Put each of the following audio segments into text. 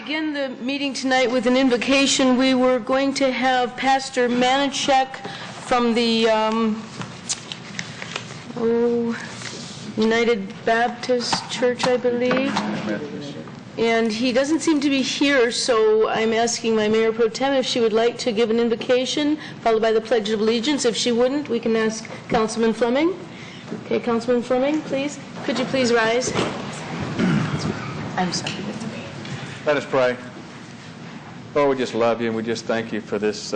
begin the meeting tonight with an invocation. We were going to have Pastor Manichek from the United Baptist Church, I believe. And he doesn't seem to be here, so I'm asking my Mayor Pro Tem if she would like to give an invocation, followed by the Pledge of Allegiance. If she wouldn't, we can ask Councilman Fleming. Okay, Councilman Fleming, please. Could you please rise? I'm sorry. Let us pray. Lord, we just love you and we just thank you for this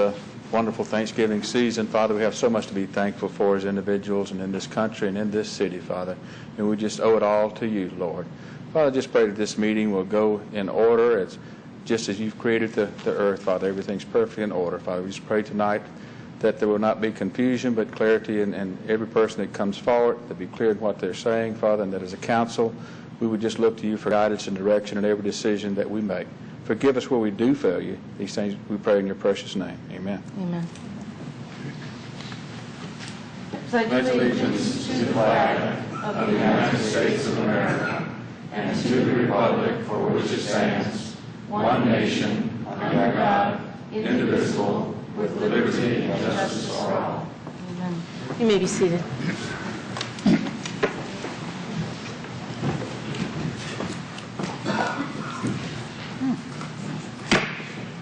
wonderful Thanksgiving season. Father, we have so much to be thankful for as individuals and in this country and in this city, Father. And we just owe it all to you, Lord. Father, I just pray that this meeting will go in order just as you've created the earth, Father. Everything's perfectly in order, Father. We just pray tonight that there will not be confusion but clarity in every person that comes forward, to be clear in what they're saying, Father, and that as a council, we would just look to you for guidance and direction in every decision that we make. Forgive us where we do fail you. These things we pray in your precious name. Amen. Amen. Pledge allegiance to the flag of the United States of America and to the republic for which it stands, one nation, under God, indivisible, with liberty and justice for all. Amen. You may be seated.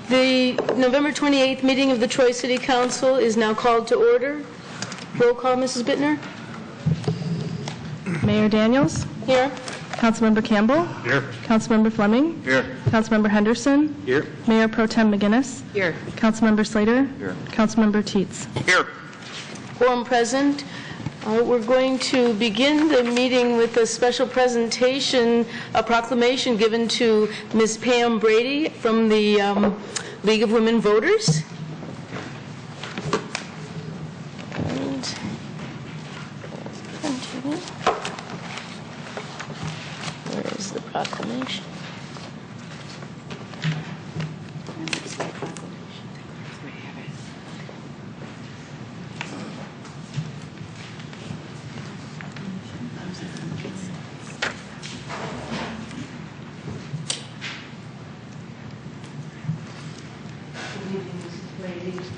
The November 28th meeting of the Troy City Council is now called to order. Roll call, Mrs. Bittner. Mayor Daniels. Here. Councilmember Campbell. Here. Councilmember Fleming. Here. Councilmember Henderson. Here. Mayor Pro Tem McGinnis. Here. Councilmember Slater. Here. Councilmember Teets. Here. Quorum present. We're going to begin the meeting with a special presentation, a proclamation given to Ms. Pam Brady from the League of Women Voters. Where is the proclamation?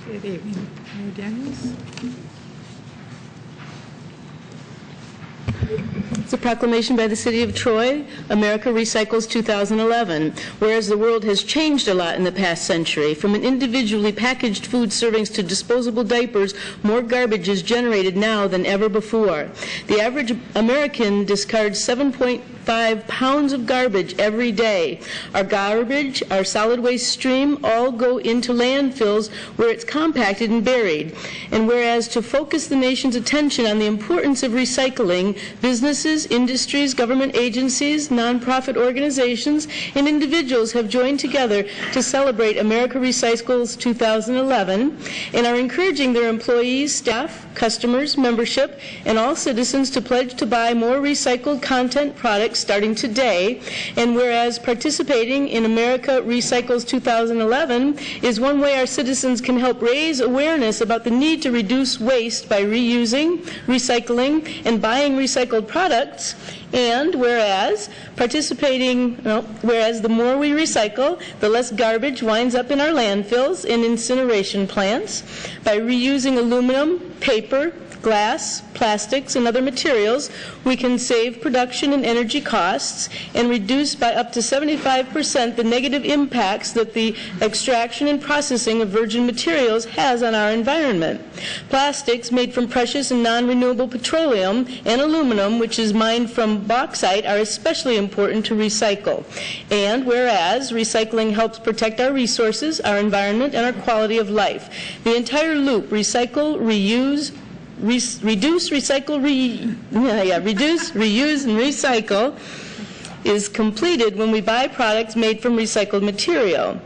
Good evening. Mayor Daniels. It's a proclamation by the City of Troy, America Recycles 2011. Whereas the world has changed a lot in the past century, from an individually packaged food servings to disposable diapers, more garbage is generated now than ever before. The average American discards 7.5 pounds of garbage every day. Our garbage, our solid waste stream, all go into landfills where it's compacted and buried. And whereas to focus the nation's attention on the importance of recycling, businesses, industries, government agencies, nonprofit organizations, and individuals have joined together to celebrate America Recycles 2011 and are encouraging their employees, staff, customers, membership, and all citizens to pledge to buy more recycled content products starting today. And whereas participating in America Recycles 2011 is one way our citizens can help raise awareness about the need to reduce waste by reusing, recycling, and buying recycled products. And whereas whereas the more we recycle, the less garbage winds up in our landfills and incineration plants. By reusing aluminum, paper, glass, plastics, and other materials, we can save production and energy costs and reduce by up to 75% the negative impacts that the extraction and processing of virgin materials has on our environment. Plastics made from precious and non-renewable petroleum and aluminum, which is mined from bauxite, are especially important to recycle. And whereas recycling helps protect our resources, our environment, and our quality of life. The entire loop, recycle, reuse, reduce, reuse, and recycle, is completed when we buy products made from recycled material.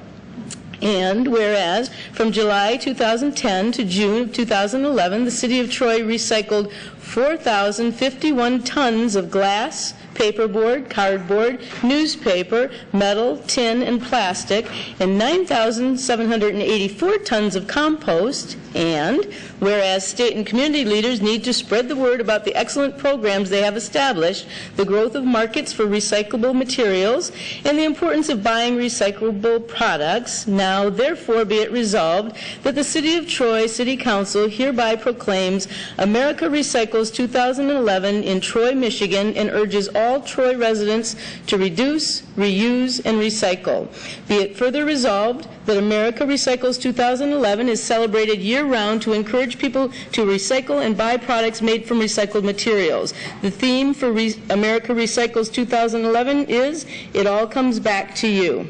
And whereas from July 2010 to June of 2011, the City of Troy recycled 4,051 tons of glass, paperboard, cardboard, newspaper, metal, tin, and plastic, and 9,784 tons of compost. And whereas state and community leaders need to spread the word about the excellent programs they have established, the growth of markets for recyclable materials, and the importance of buying recyclable products, now therefore be it resolved that the City of Troy City Council hereby proclaims America Recycles 2011 in Troy, Michigan, and urges all Troy residents to reduce, reuse, and recycle. Be it further resolved that America Recycles 2011 is celebrated year-round to encourage people to recycle and buy products made from recycled materials. The theme for America Recycles 2011 is It All Comes Back to You.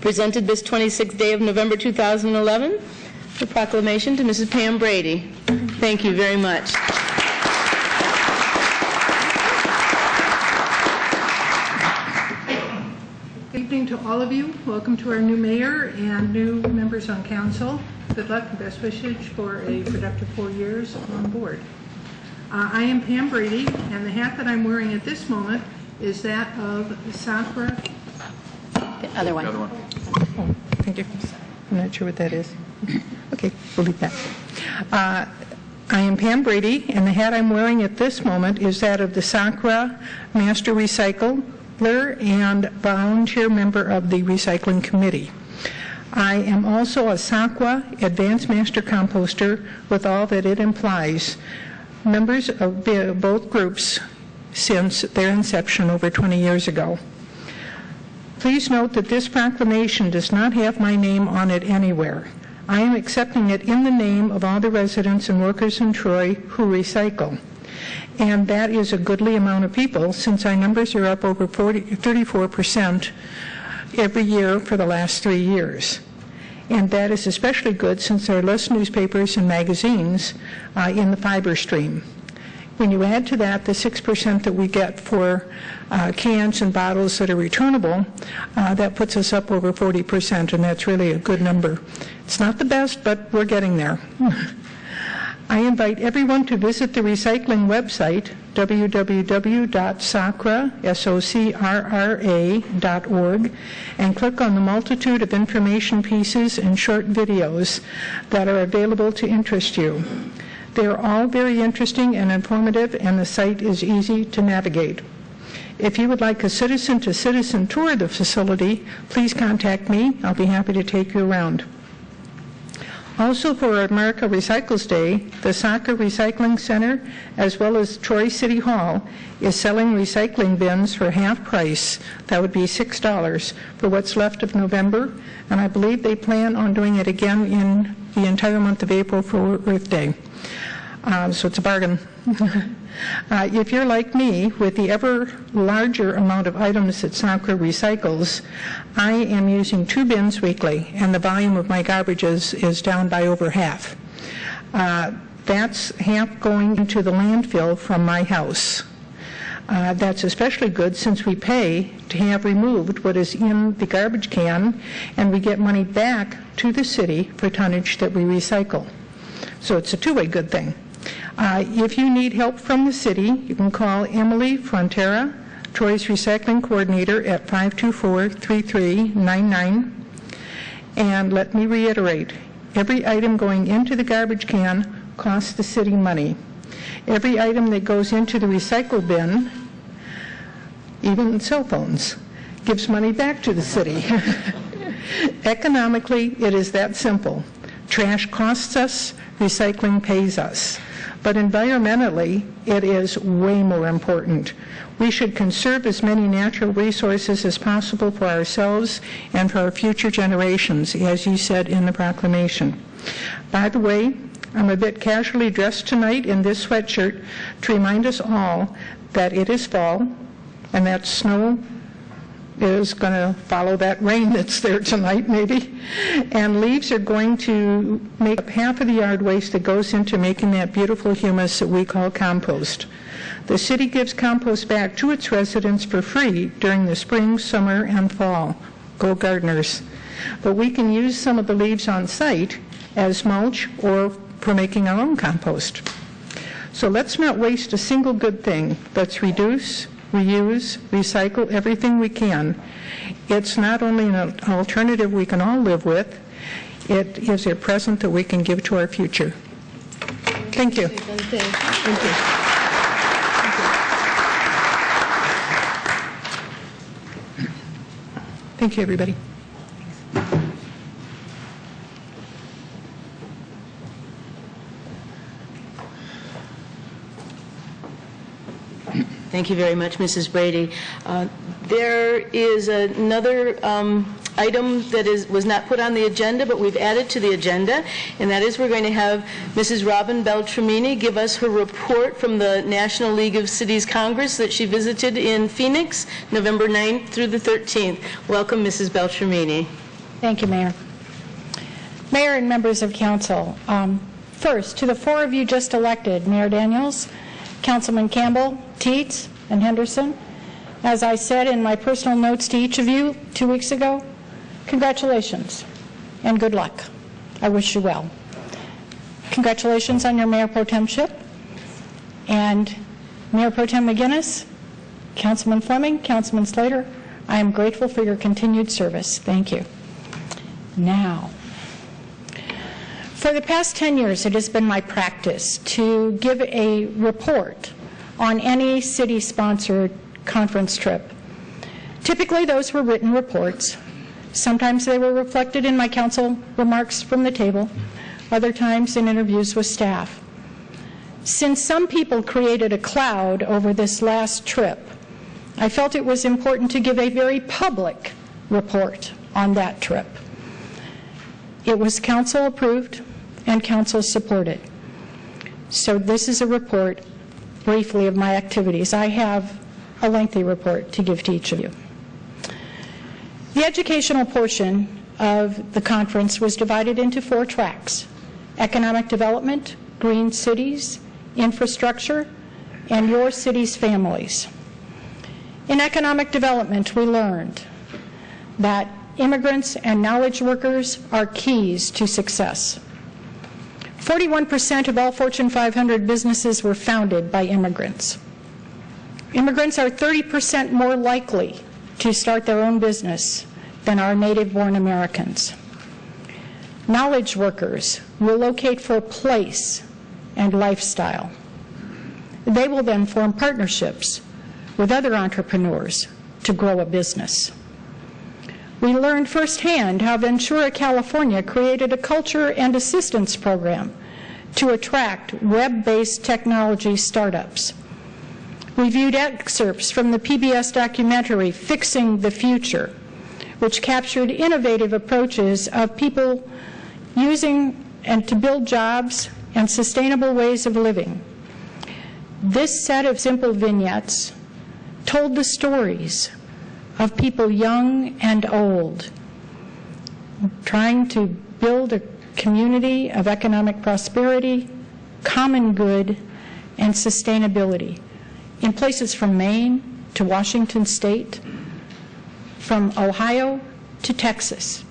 Presented this 26th day of November 2011, the proclamation to Mrs. Pam Brady. Thank you very much. Good evening to all of you. Welcome to our new mayor and new members on council. Good luck and best wishes for a productive 4 years on board. I am Pam Brady, and the hat that I'm wearing at this moment is that of Sakura. The other one. Oh, thank you. I'm not sure what that is. Okay, we'll leave that. I am Pam Brady, and the hat I'm wearing at this moment is that of the Sakura Master Recycler and volunteer member of the Recycling Committee. I am also a Sakura Advanced Master Composter with all that it implies. Members of both groups since their inception over 20 years ago. Please note that this proclamation does not have my name on it anywhere. I am accepting it in the name of all the residents and workers in Troy who recycle. And that is a goodly amount of people, since our numbers are up over 34% every year for the last 3 years. And that is especially good since there are less newspapers and magazines in the fiber stream. When you add to that the 6% that we get for cans and bottles that are returnable, that puts us up over 40%, and that's really a good number. It's not the best, but we're getting there. I invite everyone to visit the recycling website, www.socra.org, and click on the multitude of information pieces and short videos that are available to interest you. They are all very interesting and informative, and the site is easy to navigate. If you would like a citizen-to-citizen tour of the facility, please contact me. I'll be happy to take you around. Also for America Recycles Day, the Soccer Recycling Center, as well as Troy City Hall, is selling recycling bins for half price. That would be $6 for what's left of November, and I believe they plan on doing it again in the entire month of April for Earth Day. So it's a bargain. If you're like me, with the ever larger amount of items that Soccer recycles, I am using 2 bins weekly, and the volume of my garbage is down by over half. That's half going into the landfill from my house. That's especially good since we pay to have removed what is in the garbage can, and we get money back to the city for tonnage that we recycle. So it's a two-way good thing. If you need help from the city, you can call Emily Frontera, Troy's Recycling Coordinator, at 524-3399. And let me reiterate, every item going into the garbage can costs the city money. Every item that goes into the recycle bin, even cell phones, gives money back to the city. Economically, it is that simple. Trash costs us, recycling pays us. But environmentally, it is way more important. We should conserve as many natural resources as possible for ourselves and for our future generations, as you said in the proclamation. By the way, I'm a bit casually dressed tonight in this sweatshirt to remind us all that it is fall and that snow is going to follow that rain that's there tonight, maybe. And leaves are going to make up half of the yard waste that goes into making that beautiful humus that we call compost. The city gives compost back to its residents for free during the spring, summer, and fall. Go gardeners. But we can use some of the leaves on site as mulch or for making our own compost. So let's not waste a single good thing. Let's reduce, reuse, recycle everything we can. It's not only an alternative we can all live with, it is a present that we can give to our future. Thank you. Thank you. Thank you, everybody. Thank you very much, Mrs. Brady. There is another item that was not put on the agenda, but we've added to the agenda, and that is we're going to have Mrs. Robin Beltramini give us her report from the National League of Cities Congress that she visited in Phoenix, November 9th through the 13th. Welcome, Mrs. Beltramini. Thank you, Mayor. Mayor and members of council, first, to the four of you just elected, Mayor Daniels, Councilman Campbell, Teets, and Henderson, as I said in my personal notes to each of you 2 weeks ago, congratulations and good luck. I wish you well. Congratulations on your Mayor Pro Temship. And Mayor Pro Tem McGinnis, Councilman Fleming, Councilman Slater, I am grateful for your continued service. Thank you. Now, for the past 10 years, it has been my practice to give a report on any city-sponsored conference trip. Typically, those were written reports. Sometimes they were reflected in my council remarks from the table, other times in interviews with staff. Since some people created a cloud over this last trip, I felt it was important to give a very public report on that trip. It was council approved and council supported. So this is a report briefly of my activities. I have a lengthy report to give to each of you. The educational portion of the conference was divided into 4 tracks: economic development, green cities, infrastructure, and your city's families. In economic development, we learned that immigrants and knowledge workers are keys to success. 41% of all Fortune 500 businesses were founded by immigrants. Immigrants are 30% more likely to start their own business than are native-born Americans. Knowledge workers will locate for place and lifestyle. They will then form partnerships with other entrepreneurs to grow a business. We learned firsthand how Ventura, California created a culture and assistance program to attract web-based technology startups. We viewed excerpts from the PBS documentary Fixing the Future, which captured innovative approaches of people using and to build jobs and sustainable ways of living. This set of simple vignettes told the stories of people young and old, trying to build a community of economic prosperity, common good, and sustainability in places from Maine to Washington State, from Ohio to Texas.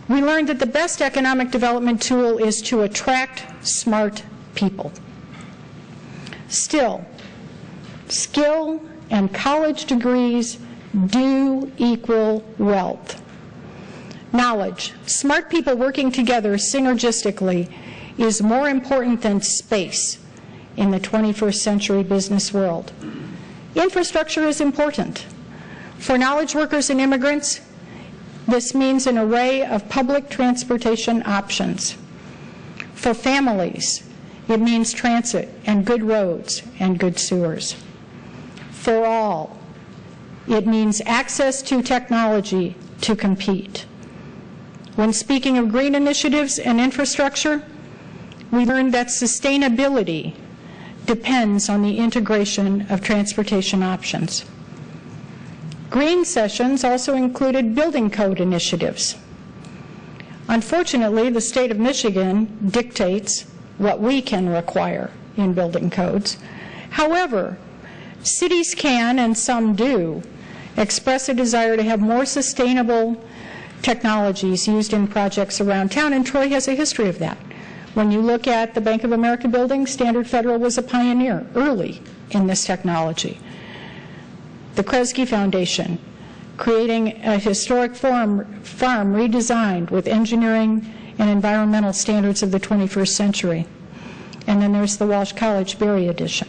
We learned that the best economic development tool is to attract smart people. Still, skill and college degrees do equal wealth. Knowledge, smart people working together synergistically, is more important than space in the 21st century business world. Infrastructure is important. For knowledge workers and immigrants, this means an array of public transportation options. For families, it means transit and good roads and good sewers. For all, it means access to technology to compete. When speaking of green initiatives and infrastructure, we learned that sustainability depends on the integration of transportation options. Green sessions also included building code initiatives. Unfortunately, the state of Michigan dictates what we can require in building codes. However, cities can, and some do, express a desire to have more sustainable technologies used in projects around town, and Troy has a history of that. When you look at the Bank of America building, Standard Federal was a pioneer early in this technology. the Kresge Foundation, creating a historic farm redesigned with engineering and environmental standards of the 21st century. And then there's the Walsh College Berry Edition.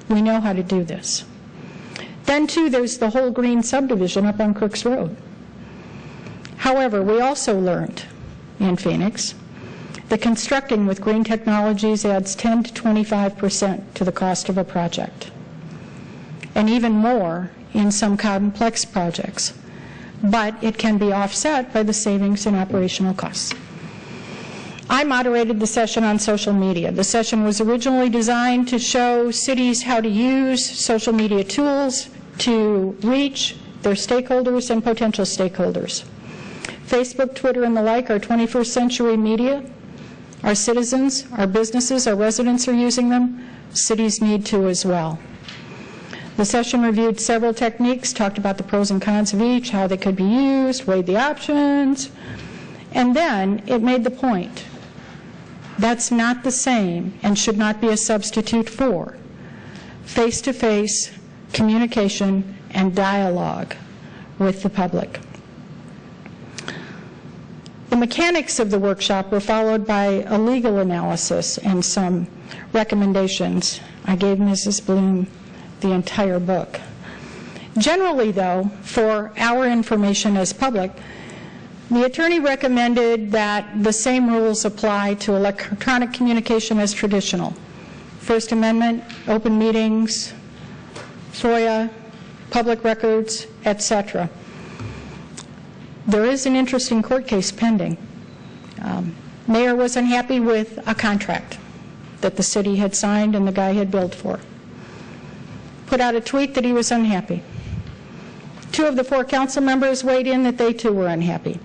We know how to do this. Then, too, there's the whole green subdivision up on Crooks Road. However, we also learned in Phoenix that constructing with green technologies adds 10 to 25% to the cost of a project, and even more in some complex projects. But it can be offset by the savings in operational costs. I moderated the session on social media. The session was originally designed to show cities how to use social media tools to reach their stakeholders and potential stakeholders. Facebook, Twitter, and the like are 21st century media. Our citizens, our businesses, our residents are using them. Cities need to as well. The session reviewed several techniques, talked about the pros and cons of each, how they could be used, weighed the options, and then it made the point. That's not the same and should not be a substitute for face-to-face communication and dialogue with the public. The mechanics of the workshop were followed by a legal analysis and some recommendations. I gave Mrs. Bloom the entire book. Generally, though, for our information as public, the attorney recommended that the same rules apply to electronic communication as traditional. First Amendment, open meetings, FOIA, public records, etc. There is an interesting court case pending. Mayor was unhappy with a contract that the city had signed and the guy had billed for. Put out a tweet that he was unhappy. 2 of the 4 council members weighed in that they too were unhappy.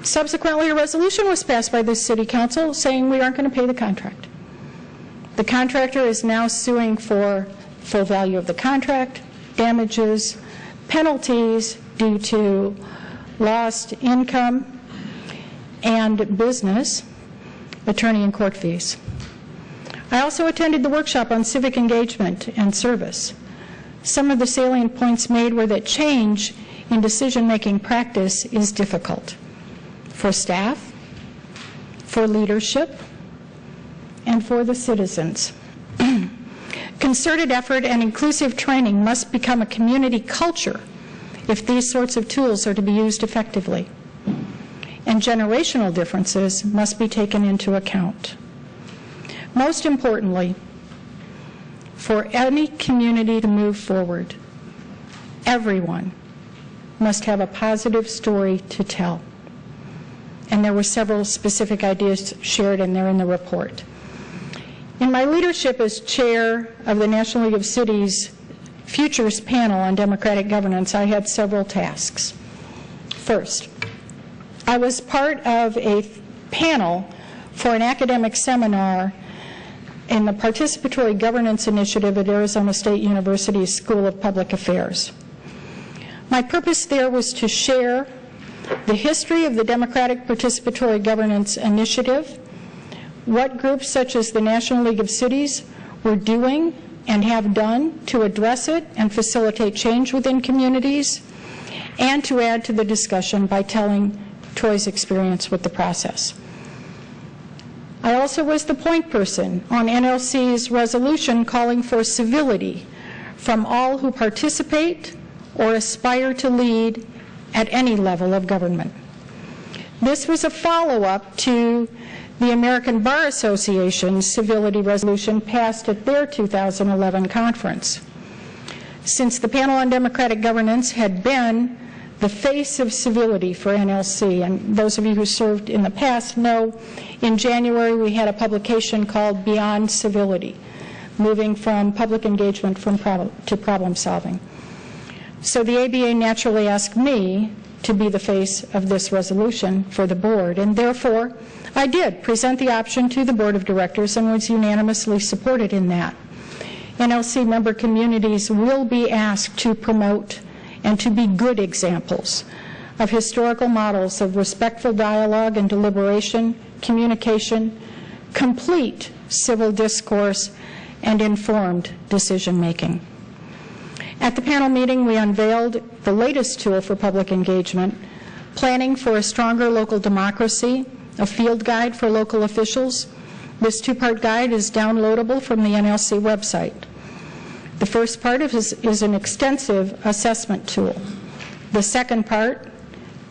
Subsequently, a resolution was passed by the city council saying we aren't going to pay the contract. The contractor is now suing for full value of the contract, damages, penalties due to lost income and business, attorney and court fees. I also attended the workshop on civic engagement and service. Some of the salient points made were that change in decision-making practice is difficult for staff, for leadership, and for the citizens. Concerted effort and inclusive training must become a community culture if these sorts of tools are to be used effectively. And generational differences must be taken into account. Most importantly, for any community to move forward, everyone must have a positive story to tell. And there were several specific ideas shared in there in the report. In my leadership as chair of the National League of Cities Futures panel on democratic governance, I had several tasks. First, I was part of a panel for an academic seminar in the Participatory Governance Initiative at Arizona State University's School of Public Affairs. My purpose there was to share the history of the Democratic Participatory Governance Initiative, what groups such as the National League of Cities were doing and have done to address it and facilitate change within communities, and to add to the discussion by telling Troy's experience with the process. I also was the point person on NLC's resolution calling for civility from all who participate or aspire to lead at any level of government. This was a follow-up to the American Bar Association's civility resolution passed at their 2011 conference. Since the panel on democratic governance had been the face of civility for NLC, and those of you who served in the past know in January we had a publication called Beyond Civility, moving from public engagement to problem solving. So the ABA naturally asked me to be the face of this resolution for the board, and therefore I did present the option to the board of directors and was unanimously supported in that. NLC member communities will be asked to promote and to be good examples of historical models of respectful dialogue and deliberation, communication, complete civil discourse, and informed decision-making. At the panel meeting, we unveiled the latest tool for public engagement, Planning for a Stronger Local Democracy, a field guide for local officials. This two-part guide is downloadable from the NLC website. The first part is an extensive assessment tool. The second part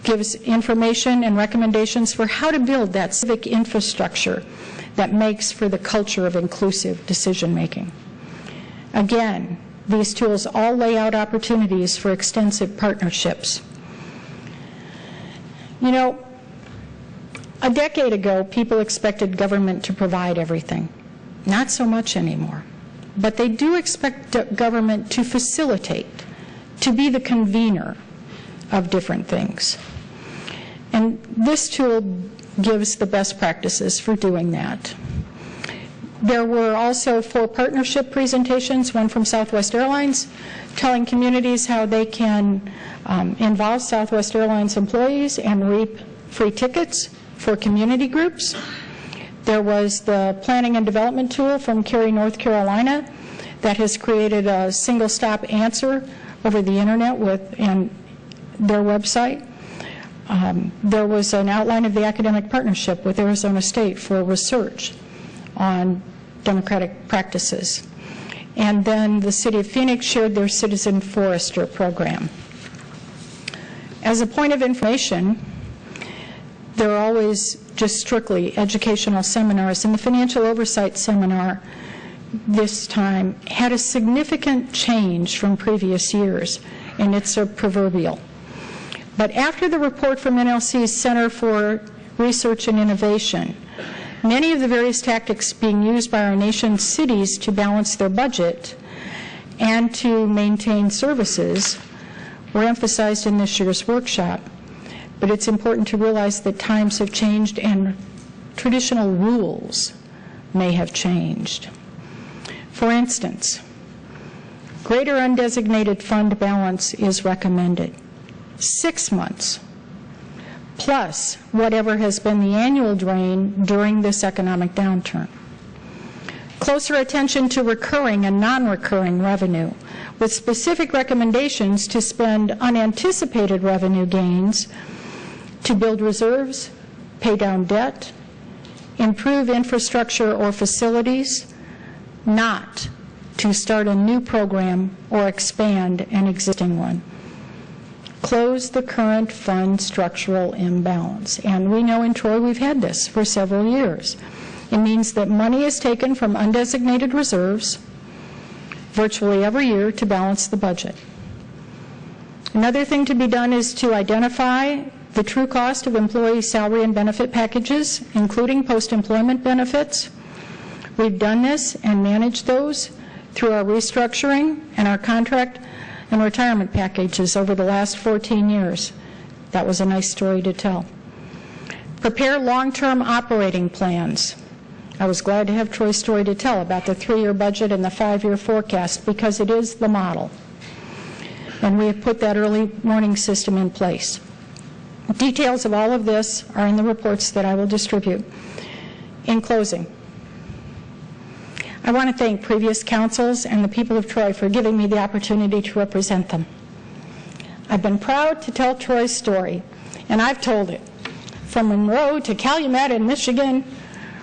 gives information and recommendations for how to build that civic infrastructure that makes for the culture of inclusive decision-making. Again, these tools all lay out opportunities for extensive partnerships. You know, a decade ago, people expected government to provide everything. Not so much anymore. But they do expect government to facilitate, to be the convener of different things. And this tool gives the best practices for doing that. There were also 4 partnership presentations, one from Southwest Airlines, telling communities how they can involve Southwest Airlines employees and reap free tickets for community groups. There was the planning and development tool from Cary, North Carolina, that has created a single-stop answer over the internet and their website. There was an outline of the academic partnership with Arizona State for research on democratic practices. And then the City of Phoenix shared their Citizen Forester program. As a point of information, there are always just strictly educational seminars, and the financial oversight seminar this time had a significant change from previous years, and it's a proverbial. But after the report from NLC's Center for Research and Innovation, many of the various tactics being used by our nation's cities to balance their budget and to maintain services were emphasized in this year's workshop. But it's important to realize that times have changed and traditional rules may have changed. For instance, greater undesignated fund balance is recommended. 6 months, plus whatever has been the annual drain during this economic downturn. Closer attention to recurring and non-recurring revenue, with specific recommendations to spend unanticipated revenue gains to build reserves, pay down debt, improve infrastructure or facilities, not to start a new program or expand an existing one. Close the current fund structural imbalance. And we know in Troy we've had this for several years. It means that money is taken from undesignated reserves virtually every year to balance the budget. Another thing to be done is to identify the true cost of employee salary and benefit packages, including post-employment benefits. We've done this and managed those through our restructuring and our contract and retirement packages over the last 14 years. That was a nice story to tell. Prepare long-term operating plans. I was glad to have Troy's story to tell about the 3-year budget and the 5-year forecast, because it is the model. And we have put that early warning system in place. Details of all of this are in the reports that I will distribute. In closing, I want to thank previous councils and the people of Troy for giving me the opportunity to represent them. I've been proud to tell Troy's story, and I've told it from Monroe to Calumet in Michigan,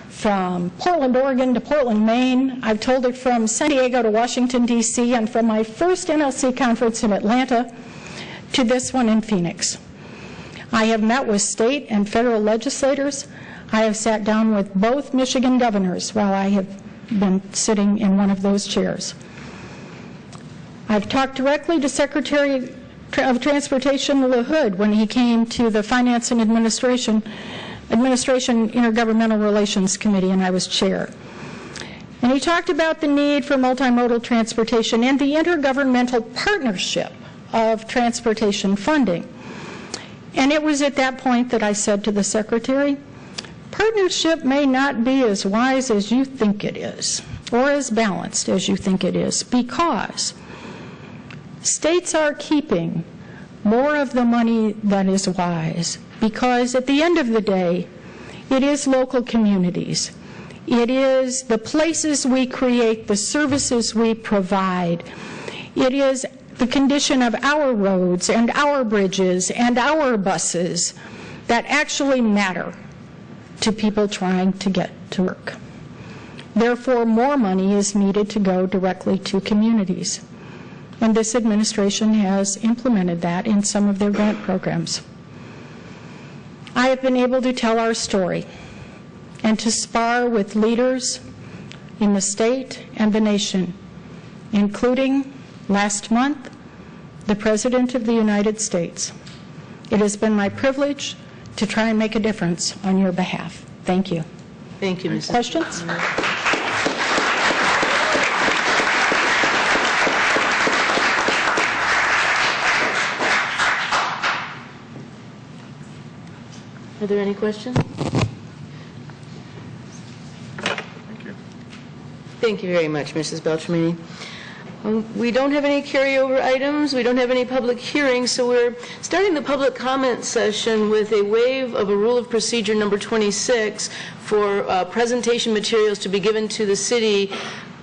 from Portland, Oregon to Portland, Maine. I've told it from San Diego to Washington, D.C., and from my first NLC conference in Atlanta to this one in Phoenix. I have met with state and federal legislators. I have sat down with both Michigan governors while I have been sitting in one of those chairs. I've talked directly to Secretary of Transportation LaHood when he came to the Finance and Administration Intergovernmental Relations Committee, and I was chair. And he talked about the need for multimodal transportation and the intergovernmental partnership of transportation funding. And it was at that point that I said to the Secretary, partnership may not be as wise as you think it is, or as balanced as you think it is, because states are keeping more of the money than is wise, because at the end of the day, it is local communities. It is the places we create, the services we provide. It is the condition of our roads and our bridges and our buses that actually matter to people trying to get to work. Therefore, more money is needed to go directly to communities. And this administration has implemented that in some of their grant programs. I have been able to tell our story and to spar with leaders in the state and the nation, including, last month, the President of the United States. It has been my privilege to try and make a difference on your behalf. Thank you. Thank you, Mrs. Questions? Are there any questions? Thank you. Thank you very much, Mrs. Beltramini. We don't have any carryover items. We don't have any public hearings, so we're starting the public comment session with a waive of a rule of procedure number 26 for presentation materials to be given to the city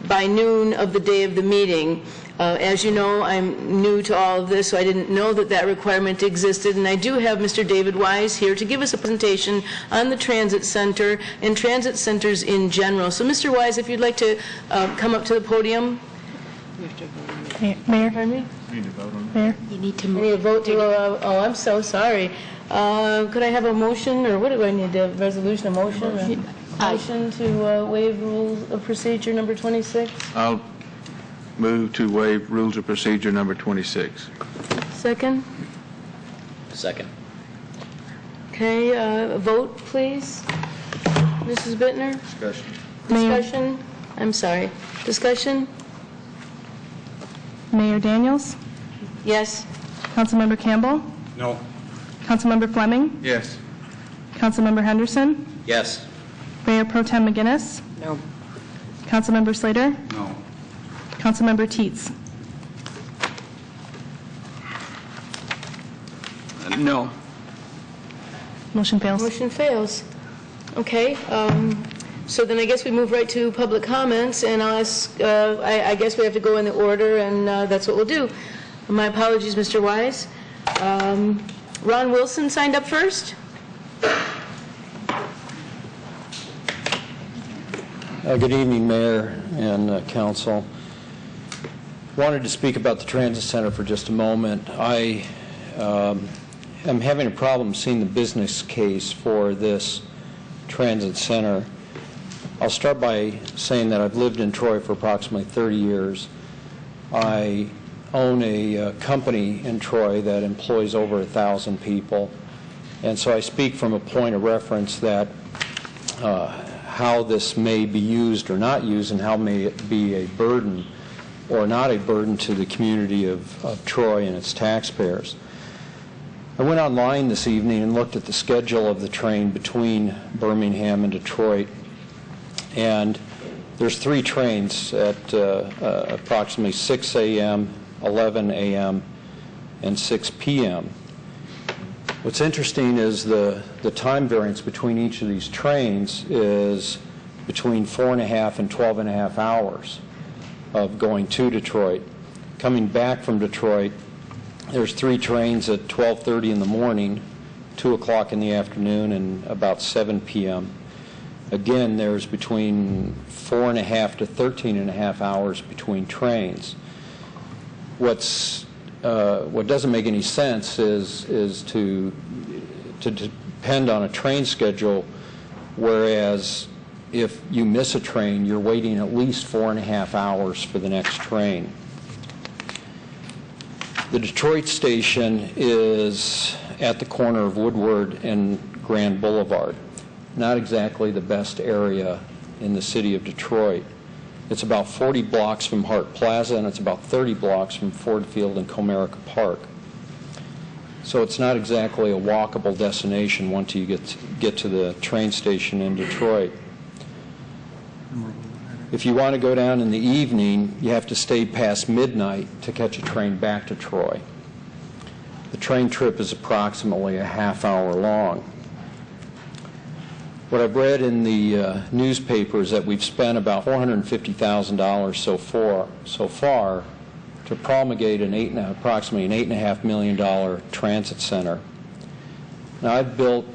by noon of the day of the meeting. As you know, I'm new to all of this, so I didn't know that that requirement existed, and I do have Mr. David Wise here to give us a presentation on the Transit Center and transit centers in general. So, Mr. Wise, if you'd like to come up to the podium. Mayor? Pardon me? Mayor? I need a vote to, oh, I'm so sorry. Could I have a motion, or what do I need, a resolution, a motion? Motion to waive rules of procedure number 26? I'll move to waive rules of procedure number 26. Second? Second. Okay, a vote, please. Mrs. Bittner? Discussion. Discussion? I'm sorry. Discussion? Mayor Daniels, Yes? Councilmember Campbell, No. Councilmember Fleming, Yes. Councilmember Henderson, Yes. Mayor Pro Tem McGinnis, No. Councilmember Slater, No. Councilmember Teets. No. Motion fails. Motion fails. Okay, so then I guess we move right to public comments, and I'll ask, I guess we have to go in the order, and that's what we'll do. My apologies, Mr. Wise. Ron Wilson signed up first. Good evening, Mayor and Council. Wanted to speak about the Transit Center for just a moment. I am having a problem seeing the business case for this Transit Center. I'll start by saying that I've lived in Troy for approximately 30 years. I own a company in Troy that employs over 1,000 people, and so I speak from a point of reference that how this may be used or not used, and how may it be a burden or not a burden to the community of Troy and its taxpayers. I went online this evening and looked at the schedule of the train between Birmingham and Detroit, and there's 3 trains at approximately 6 a.m., 11 a.m., and 6 p.m. What's interesting is the time variance between each of these trains is between 4.5 and 12.5 hours of going to Detroit. Coming back from Detroit, there's 3 trains at 12:30 in the morning, 2 o'clock in the afternoon, and about 7 p.m. Again, there's between 4.5 to 13.5 hours between trains. What doesn't make any sense is to depend on a train schedule, whereas if you miss a train, you're waiting at least 4.5 hours for the next train. The Detroit station is at the corner of Woodward and Grand Boulevard. Not exactly the best area in the city of Detroit. It's about 40 blocks from Hart Plaza, and it's about 30 blocks from Ford Field and Comerica Park. So it's not exactly a walkable destination once you get to the train station in Detroit. If you want to go down in the evening, you have to stay past midnight to catch a train back to Troy. The train trip is approximately a half hour long. What I've read in the newspaper is that we've spent about $450,000 so far to promulgate approximately an $8.5 million transit center. Now, I've built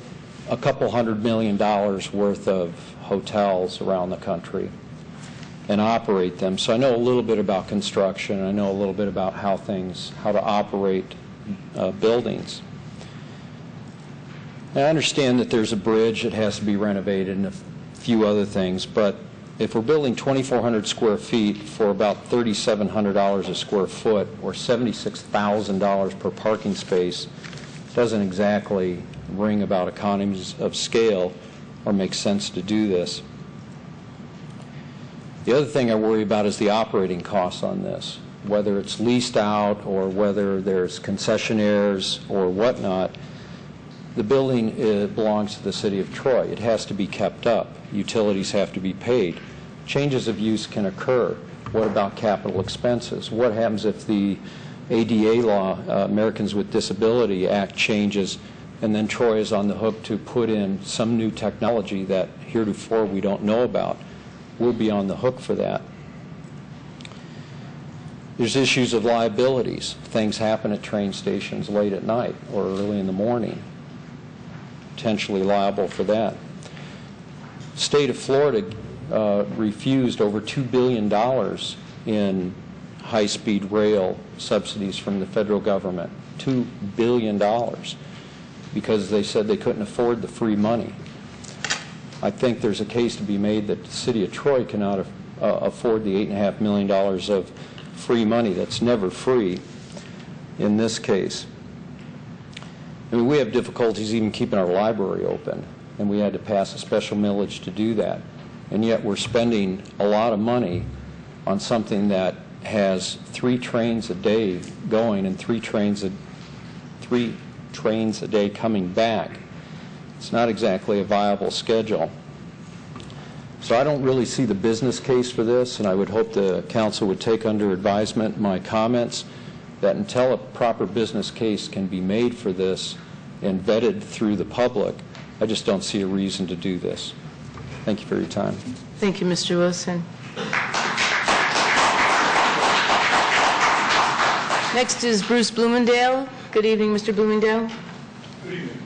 a couple $100 million worth of hotels around the country and operate them, so I know a little bit about construction. I know a little bit about how to operate buildings. I understand that there's a bridge that has to be renovated and a few other things, but if we're building 2,400 square feet for about $3,700 a square foot or $76,000 per parking space, doesn't exactly bring about economies of scale or make sense to do this. The other thing I worry about is the operating costs on this, whether it's leased out or whether there's concessionaires or whatnot. The building belongs to the City of Troy. It has to be kept up. Utilities have to be paid. Changes of use can occur. What about capital expenses? What happens if the ADA law, Americans with Disability Act, changes and then Troy is on the hook to put in some new technology that heretofore we don't know about? We'll be on the hook for that. There's issues of liabilities. Things happen at train stations late at night or early in the morning. Potentially liable for that. The state of Florida refused over $2 billion in high-speed rail subsidies from the federal government. $2 billion because they said they couldn't afford the free money. I think there's a case to be made that the City of Troy cannot afford the $8.5 million of free money. That's never free in this case. I mean, we have difficulties even keeping our library open, and we had to pass a special millage to do that. And yet we're spending a lot of money on something that has 3 trains a day going and 3 trains a day coming back. It's not exactly a viable schedule. So I don't really see the business case for this, and I would hope the council would take under advisement my comments that until a proper business case can be made for this and vetted through the public, I just don't see a reason to do this. Thank you for your time. Thank you, Mr. Wilson. Next is Bruce Bloomingdale. Good evening, Mr. Bloomingdale. Good evening.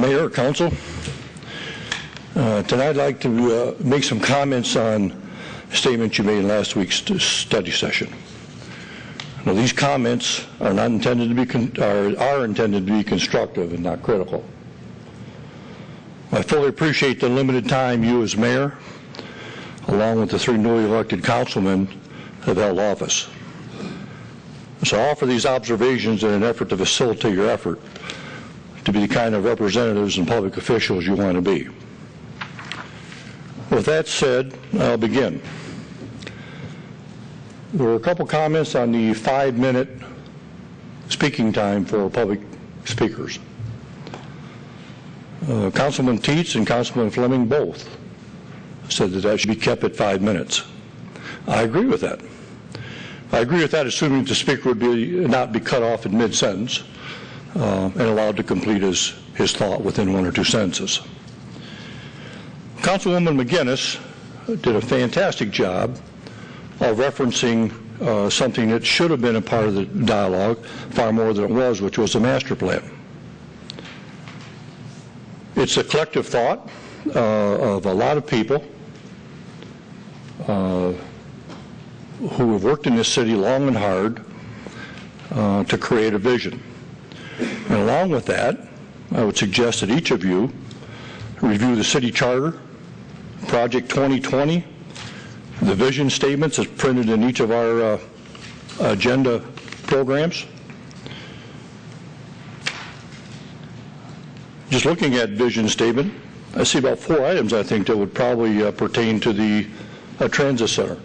Mayor, Council, tonight I'd like to make some comments on a statement you made in last week's study session. Now, these comments are not intended to be are intended to be constructive and not critical. I fully appreciate the limited time you as mayor, along with the 3 newly elected councilmen, have held office. So I offer these observations in an effort to facilitate your effort to be the kind of representatives and public officials you want to be. With that said, I'll begin. There were a couple comments on the 5-minute speaking time for public speakers. Councilman Teets and Councilman Fleming both said that should be kept at 5 minutes. I agree with that. I agree with that, assuming the speaker would not be cut off in mid-sentence and allowed to complete his thought within 1 or 2 sentences. Councilwoman McGinnis did a fantastic job of referencing something that should have been a part of the dialogue far more than it was, which was the master plan. It's a collective thought of a lot of people who have worked in this city long and hard to create a vision. And along with that, I would suggest that each of you review the city charter, Project 2020, the vision statements as printed in each of our agenda programs. Just looking at vision statement, I see about 4 items I think that would probably pertain to the transit center.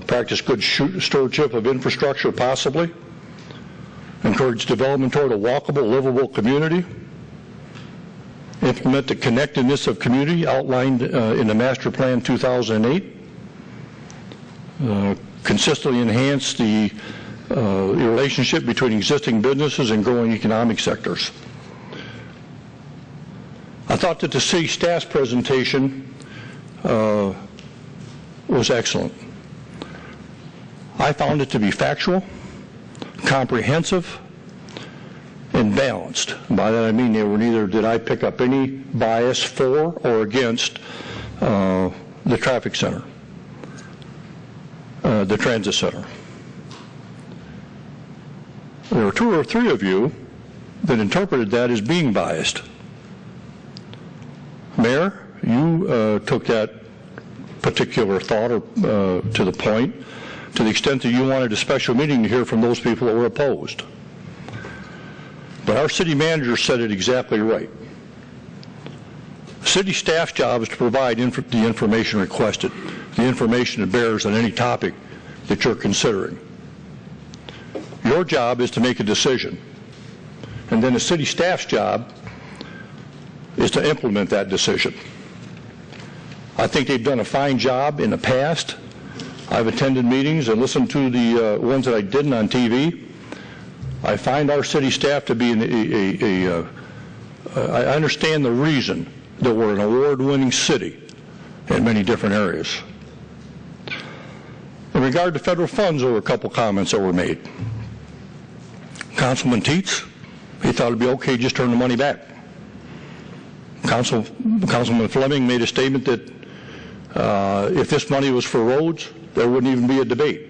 Practice good stewardship of infrastructure, possibly. Encourage development toward a walkable, livable community. Implement the connectedness of community outlined in the Master Plan 2008. Consistently enhance the relationship between existing businesses and growing economic sectors. I thought that the city staff's presentation was excellent. I found it to be factual, comprehensive, and balanced. By that I mean neither did I pick up any bias for or against the traffic center, the transit center. There were 2 or 3 of you that interpreted that as being biased. Mayor, you took that particular thought to the point, to the extent that you wanted a special meeting to hear from those people that were opposed. But our city manager said it exactly right. City staff's job is to provide the information requested, the information that bears on any topic that you're considering. Your job is to make a decision, and then the city staff's job is to implement that decision. I think they've done a fine job in the past. I've attended meetings and listened to the ones that I didn't on TV. I find our city staff to be I understand the reason that we're an award-winning city in many different areas. In regard to federal funds, there were a couple comments that were made. Councilman Teets, he thought it'd be okay just turn the money back. Councilman Fleming made a statement that if this money was for roads, there wouldn't even be a debate.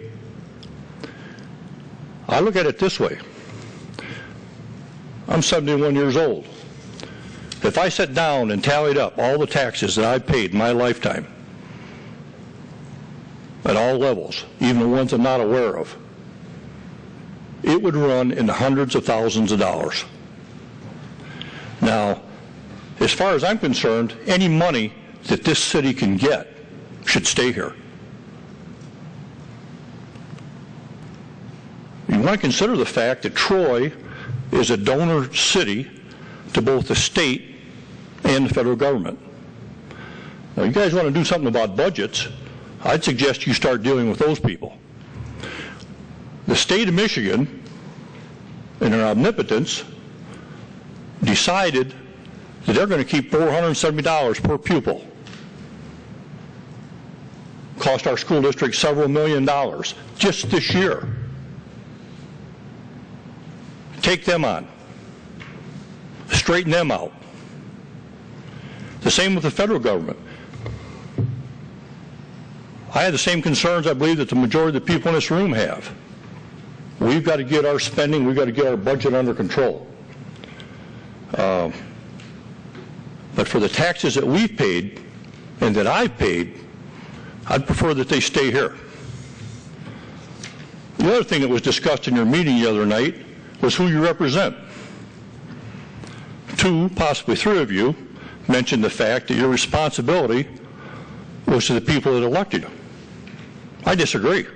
I look at it this way. I'm 71 years old. If I sat down and tallied up all the taxes that I've paid in my lifetime, at all levels, even the ones I'm not aware of, it would run in the hundreds of thousands of dollars. Now, as far as I'm concerned, any money that this city can get should stay here. You want to consider the fact that Troy is a donor city to both the state and the federal government. Now, you guys want to do something about budgets, I'd suggest you start dealing with those people. The state of Michigan, in their omnipotence, decided that they're going to keep $470 per pupil. Cost our school district several $1 million just this year. Take them on. Straighten them out. The same with the federal government. I had the same concerns, I believe, that the majority of the people in this room have. We've got to get our spending, we've got to get our budget under control. But for the taxes that we've paid and that I've paid, I'd prefer that they stay here. The other thing that was discussed in your meeting the other night was who you represent. 2, possibly 3 of you mentioned the fact that your responsibility was to the people that elected you. I disagree.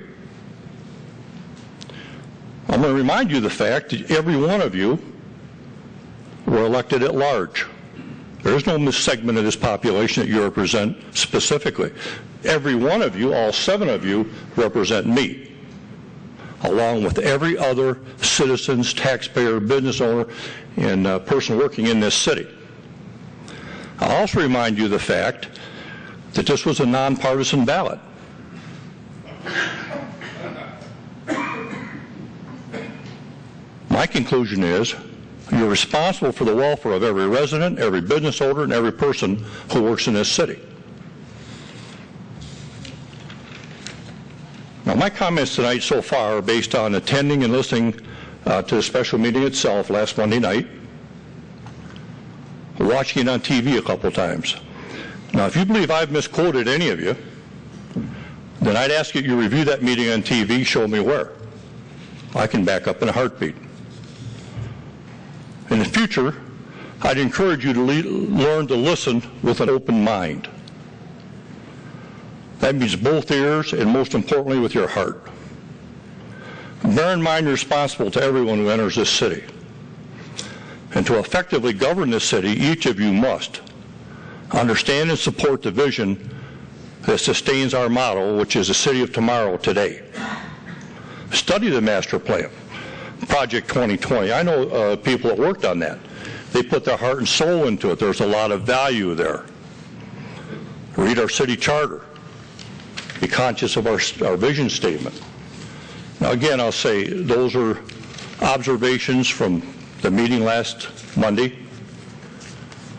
I'm going to remind you of the fact that every one of you were elected at large. There is no segment of this population that you represent specifically. Every one of you, all 7 of you, represent me, along with every other citizens, taxpayer, business owner, and person working in this city. I'll also remind you of the fact that this was a nonpartisan ballot. My conclusion is you're responsible for the welfare of every resident, every business owner, and every person who works in this city. Now, my comments tonight so far are based on attending and listening to the special meeting itself last Monday night, watching it on TV a couple times. Now, if you believe I've misquoted any of you, then I'd ask that you review that meeting on TV, show me where. I can back up in a heartbeat. In the future, I'd encourage you to learn to listen with an open mind. That means both ears and, most importantly, with your heart. Bear in mind you're responsible to everyone who enters this city. And to effectively govern this city, each of you must understand and support the vision that sustains our motto, which is a city of tomorrow today. Study the master plan, Project 2020. I know people that worked on that. They put their heart and soul into it. There's a lot of value there. Read our city charter. Be conscious of our vision statement. Now again, I'll say those are observations from the meeting last Monday.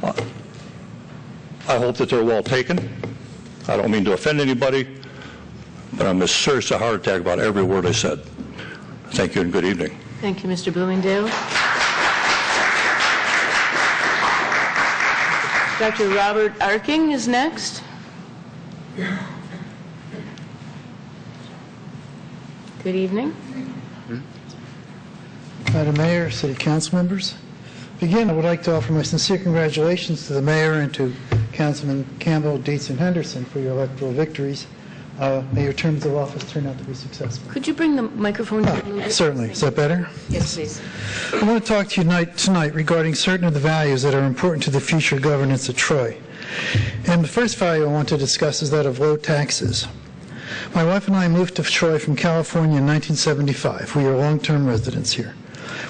I hope that they're well taken. I don't mean to offend anybody, but I'm as serious as a heart attack about every word I said. Thank you and good evening. Thank you, Mr. Bloomingdale. Dr. Robert Arking is next. Good evening. Madam Mayor, City Council members. To begin, I would like to offer my sincere congratulations to the Mayor and to Councilman Campbell, Dietz, and Henderson for your electoral victories. May your terms of office turn out to be successful. Could you bring the microphone down a little bit? Certainly. Is that better? Yes, please. I want to talk to you tonight regarding certain of the values that are important to the future governance of Troy. And the first value I want to discuss is that of low taxes. My wife and I moved to Troy from California in 1975. We are long-term residents here.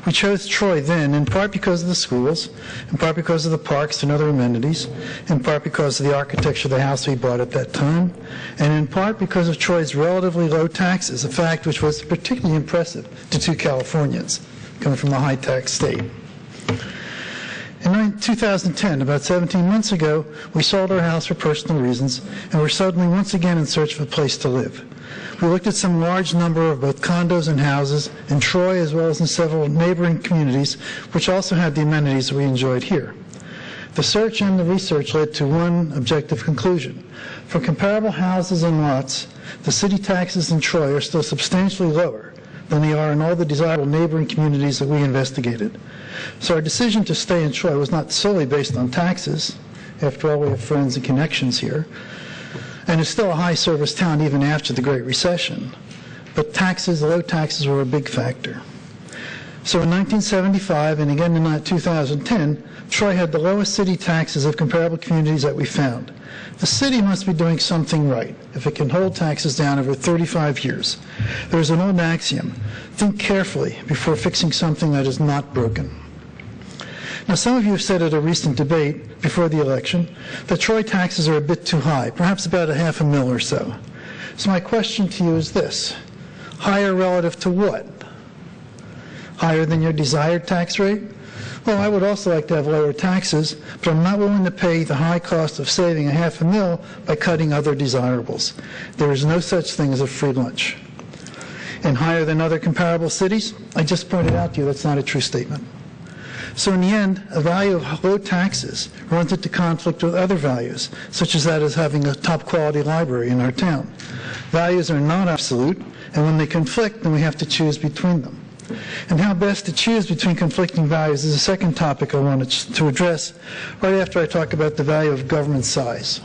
We chose Troy then in part because of the schools, in part because of the parks and other amenities, in part because of the architecture of the house we bought at that time, and in part because of Troy's relatively low taxes, a fact which was particularly impressive to two Californians coming from a high-tax state. In 2010, about 17 months ago, we sold our house for personal reasons and were suddenly once again in search of a place to live. We looked at some large number of both condos and houses in Troy as well as in several neighboring communities, which also had the amenities that we enjoyed here. The search and the research led to one objective conclusion. For comparable houses and lots, the city taxes in Troy are still substantially lower than they are in all the desirable neighboring communities that we investigated. So our decision to stay in Troy was not solely based on taxes. After all, we have friends and connections here. And it's still a high-service town even after the Great Recession. But taxes, low taxes, were a big factor. So in 1975 and again in 2010, Troy had the lowest city taxes of comparable communities that we found. The city must be doing something right if it can hold taxes down over 35 years. There's an old axiom: think carefully before fixing something that is not broken. Now, some of you have said at a recent debate before the election that Troy taxes are a bit too high, perhaps about $500,000 or so. So my question to you is this: higher relative to what? Higher than your desired tax rate? Well, I would also like to have lower taxes, but I'm not willing to pay the high cost of saving $500,000 by cutting other desirables. There is no such thing as a free lunch. And higher than other comparable cities? I just pointed out to you that's not a true statement. So in the end, a value of low taxes runs into conflict with other values, such as that of having a top-quality library in our town. Values are not absolute, and when they conflict, then we have to choose between them. And how best to choose between conflicting values is the second topic I wanted to address right after I talk about the value of government size.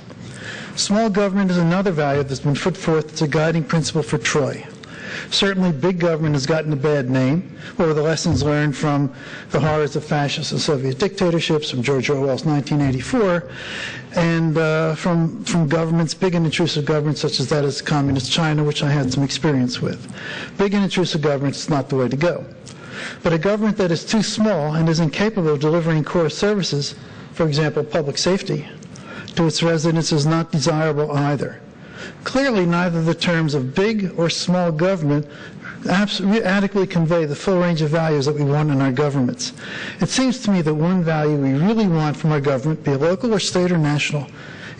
Small government is another value that's been put forth as a guiding principle for Troy. Certainly, big government has gotten a bad name over the lessons learned from the horrors of fascist and Soviet dictatorships, from George Orwell's 1984, and from governments, big and intrusive governments such as that of Communist China, which I had some experience with. Big and intrusive government is not the way to go. But a government that is too small and is incapable of delivering core services, for example, public safety, to its residents is not desirable either. Clearly, neither the terms of big or small government adequately convey the full range of values that we want in our governments. It seems to me that one value we really want from our government, be it local or state or national,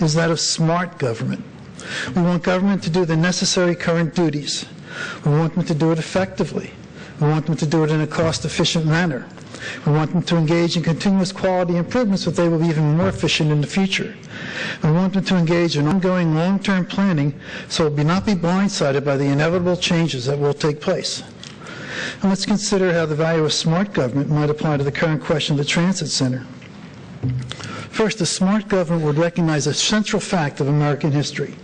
is that of smart government. We want government to do the necessary current duties. We want them to do it effectively. We want them to do it in a cost-efficient manner. We want them to engage in continuous quality improvements so that they will be even more efficient in the future. We want them to engage in ongoing long-term planning so we'll not be blindsided by the inevitable changes that will take place. And let's consider how the value of smart government might apply to the current question of the transit center. First, a smart government would recognize a central fact of American history,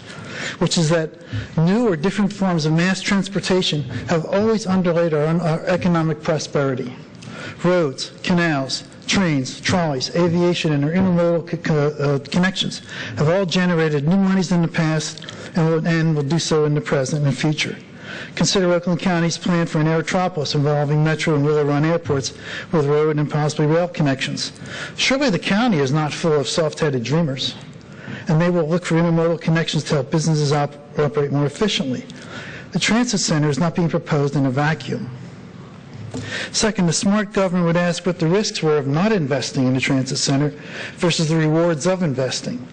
which is that new or different forms of mass transportation have always underlaid our economic prosperity. Roads, canals, trains, trolleys, aviation, and our intermodal connections have all generated new monies in the past and will do so in the present and future. Consider Oakland County's plan for an aerotropolis involving Metro and Willow Run airports with road and possibly rail connections. Surely the county is not full of soft-headed dreamers, and they will look for intermodal connections to help businesses operate more efficiently. The transit center is not being proposed in a vacuum. Second, a smart government would ask what the risks were of not investing in the transit center versus the rewards of investing.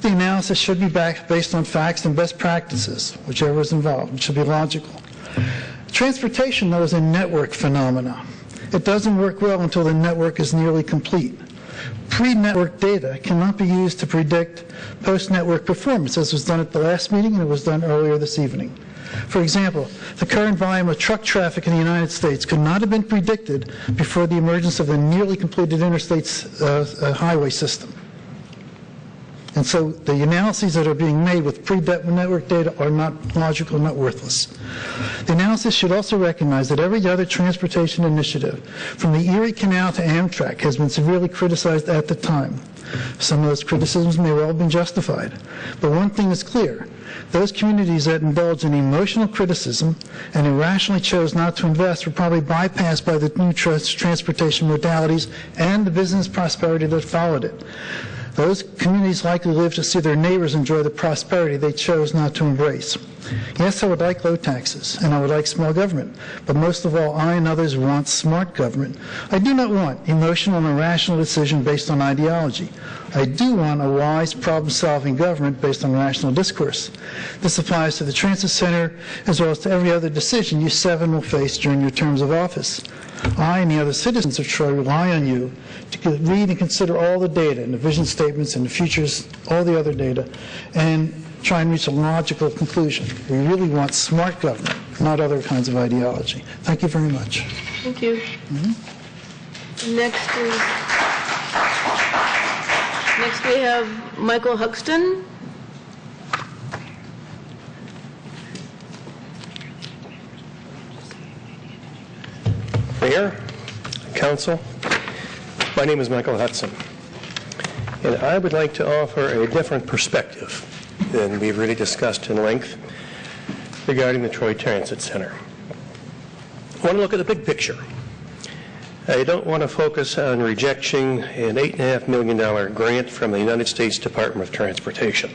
The analysis should be based on facts and best practices, whichever is involved. It should be logical. Transportation, though, is a network phenomena. It doesn't work well until the network is nearly complete. Pre-network data cannot be used to predict post-network performance, as was done at the last meeting and it was done earlier this evening. For example, the current volume of truck traffic in the United States could not have been predicted before the emergence of the nearly completed interstate highway system. And so the analyses that are being made with pre-network data are not logical, not worthless. The analysis should also recognize that every other transportation initiative, from the Erie Canal to Amtrak, has been severely criticized at the time. Some of those criticisms may well have been justified. But one thing is clear. Those communities that indulged in emotional criticism and irrationally chose not to invest were probably bypassed by the new transportation modalities and the business prosperity that followed it. Those communities likely live to see their neighbors enjoy the prosperity they chose not to embrace. Yes, I would like low taxes, and I would like small government, but most of all, I and others want smart government. I do not want emotional and irrational decision based on ideology. I do want a wise, problem-solving government based on rational discourse. This applies to the transit center as well as to every other decision you seven will face during your terms of office. I and the other citizens of Troy rely on you to read and consider all the data and the vision statements and the futures, all the other data, and try and reach a logical conclusion. We really want smart government, not other kinds of ideology. Thank you very much. Thank you. Next we have Michael Huxton. Mayor, Council, my name is Michael Hudson, and I would like to offer a different perspective than we've really discussed in length regarding the Troy Transit Center. I want to look at the big picture. I don't want to focus on rejecting an $8.5 million grant from the United States Department of Transportation.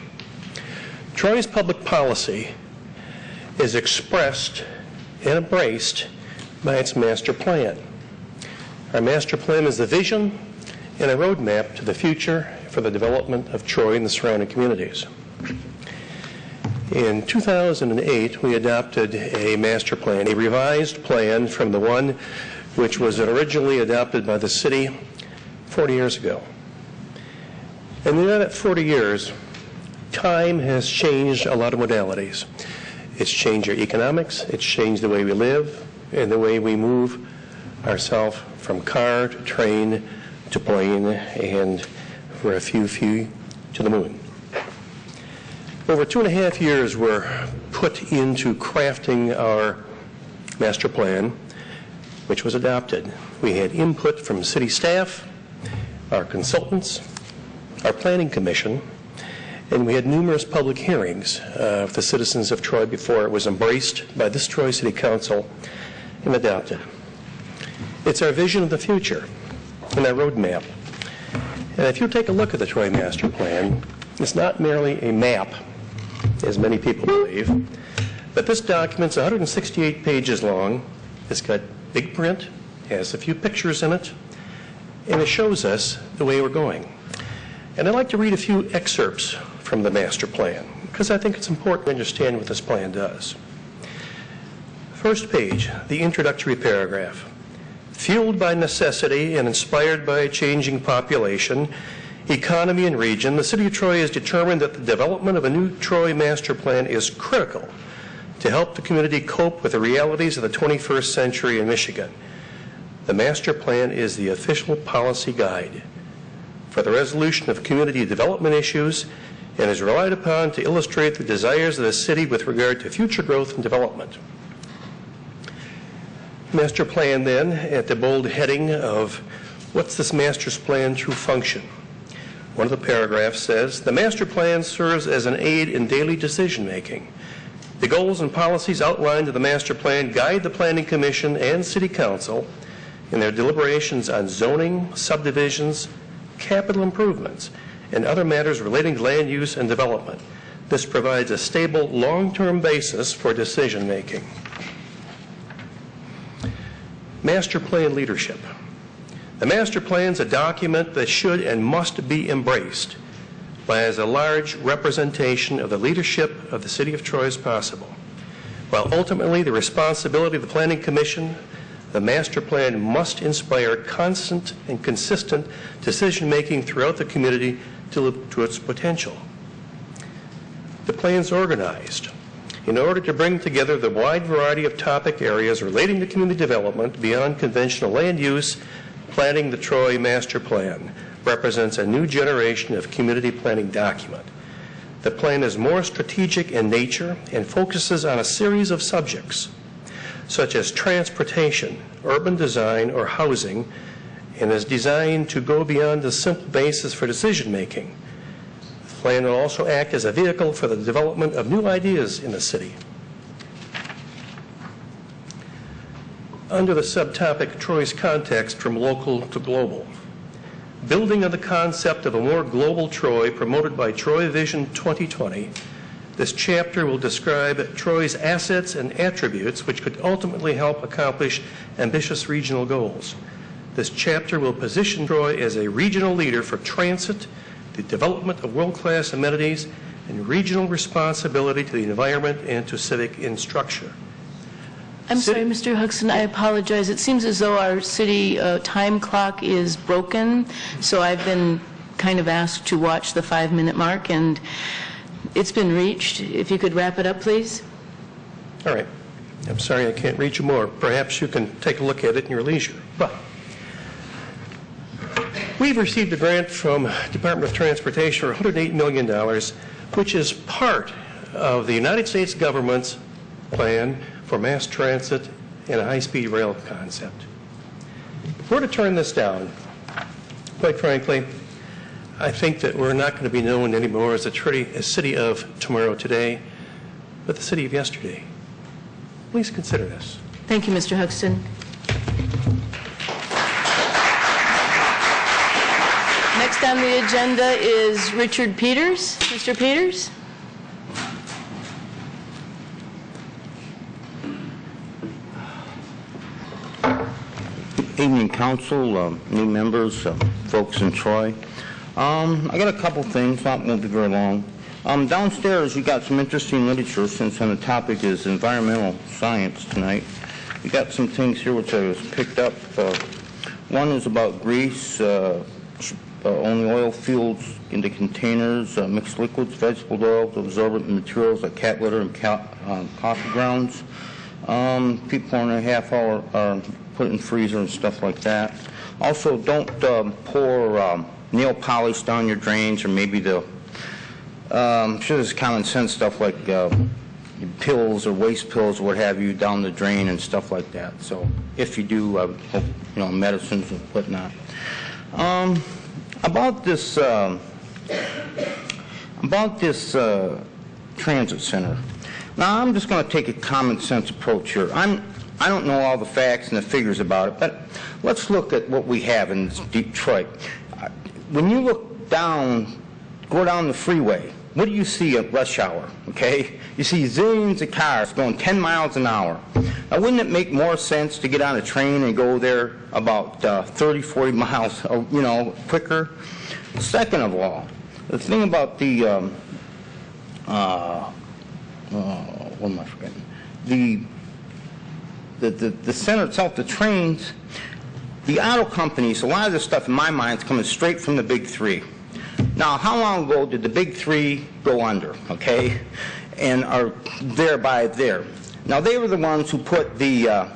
Troy's public policy is expressed and embraced by its master plan. Our master plan is the vision and a roadmap to the future for the development of Troy and the surrounding communities. In 2008, we adopted a master plan, a revised plan from the one which was originally adopted by the city 40 years ago. And in that 40 years, time has changed a lot of modalities. It's changed our economics, it's changed the way we live, and the way we move ourselves from car to train to plane and for a few to the moon. Over 2.5 years were put into crafting our master plan, which was adopted. We had input from city staff, our consultants, our planning commission, and we had numerous public hearings of the citizens of Troy before it was embraced by this Troy City Council and adopted. It's our vision of the future and our roadmap. And if you take a look at the Troy Master Plan, it's not merely a map, as many people believe, but this document's 168 pages long. It's got big print, has a few pictures in it, and it shows us the way we're going. And I'd like to read a few excerpts from the master plan, because I think it's important to understand what this plan does. First page, the introductory paragraph. Fueled by necessity and inspired by a changing population, economy, and region, the City of Troy has determined that the development of a new Troy master plan is critical to help the community cope with the realities of the 21st century in Michigan. The master plan is the official policy guide for the resolution of community development issues and is relied upon to illustrate the desires of the city with regard to future growth and development. Master plan then, at the bold heading of what's this master's plan true function? One of the paragraphs says, the master plan serves as an aid in daily decision making The goals and policies outlined in the master plan guide the Planning Commission and City Council in their deliberations on zoning, subdivisions, capital improvements, and other matters relating to land use and development. This provides a stable, long-term basis for decision-making. Master plan leadership. The master plan is a document that should and must be embraced by as a large representation of the leadership of the City of Troy as possible. While ultimately the responsibility of the Planning Commission, the master plan must inspire constant and consistent decision-making throughout the community to live to its potential. The plan is organized in order to bring together the wide variety of topic areas relating to community development beyond conventional land use. Planning the Troy Master Plan represents a new generation of community planning document. The plan is more strategic in nature and focuses on a series of subjects, such as transportation, urban design, or housing, and is designed to go beyond the simple basis for decision-making. The plan will also act as a vehicle for the development of new ideas in the city. Under the subtopic Troy's context from local to global, building on the concept of a more global Troy promoted by Troy Vision 2020, this chapter will describe Troy's assets and attributes which could ultimately help accomplish ambitious regional goals. This chapter will position Troy as a regional leader for transit, the development of world-class amenities, and regional responsibility to the environment and to civic instruction. I'm sorry, Mr. Huxton, I apologize. It seems as though our city time clock is broken, so I've been kind of asked to watch the 5-minute mark, and it's been reached. If you could wrap it up, please. All right. I'm sorry I can't reach you more. Perhaps you can take a look at it in your leisure. But we've received a grant from Department of Transportation for $108 million, which is part of the United States government's plan for mass transit and a high-speed rail concept. If we're to turn this down, quite frankly, I think that we're not going to be known anymore as a city of tomorrow today, but the city of yesterday. Please consider this. Thank you, Mr. Huxton. Next on the agenda is Richard Peters. Mr. Peters? Evening, Council, new members, folks in Troy. I got a couple things, won't be very long. Downstairs, you got some interesting literature, since on the topic is environmental science tonight. You got some things here which I was picked up. One is about grease, only oil fields into containers, mixed liquids, vegetable oils, absorbent materials like cat litter and coffee grounds. Keep 4.5 hour put it in freezer and stuff like that. Also, don't pour nail polish down your drains, or maybe the I'm sure there's common sense stuff like pills or waste pills or what have you down the drain and stuff like that. So if you do, I hope, medicines and whatnot. About this transit center. Now I'm just going to take a common sense approach here. I don't know all the facts and the figures about it, but let's look at what we have in Detroit. When you look down, go down the freeway, what do you see at rush hour, okay? You see zillions of cars going 10 miles an hour. Now, wouldn't it make more sense to get on a train and go there about 30, 40 miles, quicker? Second of all, the thing about the, what am I forgetting? The center itself, the trains, the auto companies, a lot of this stuff in my mind is coming straight from the big three. Now, how long ago did the big three go under, okay, and are thereby there? Now, they were the ones who put the, at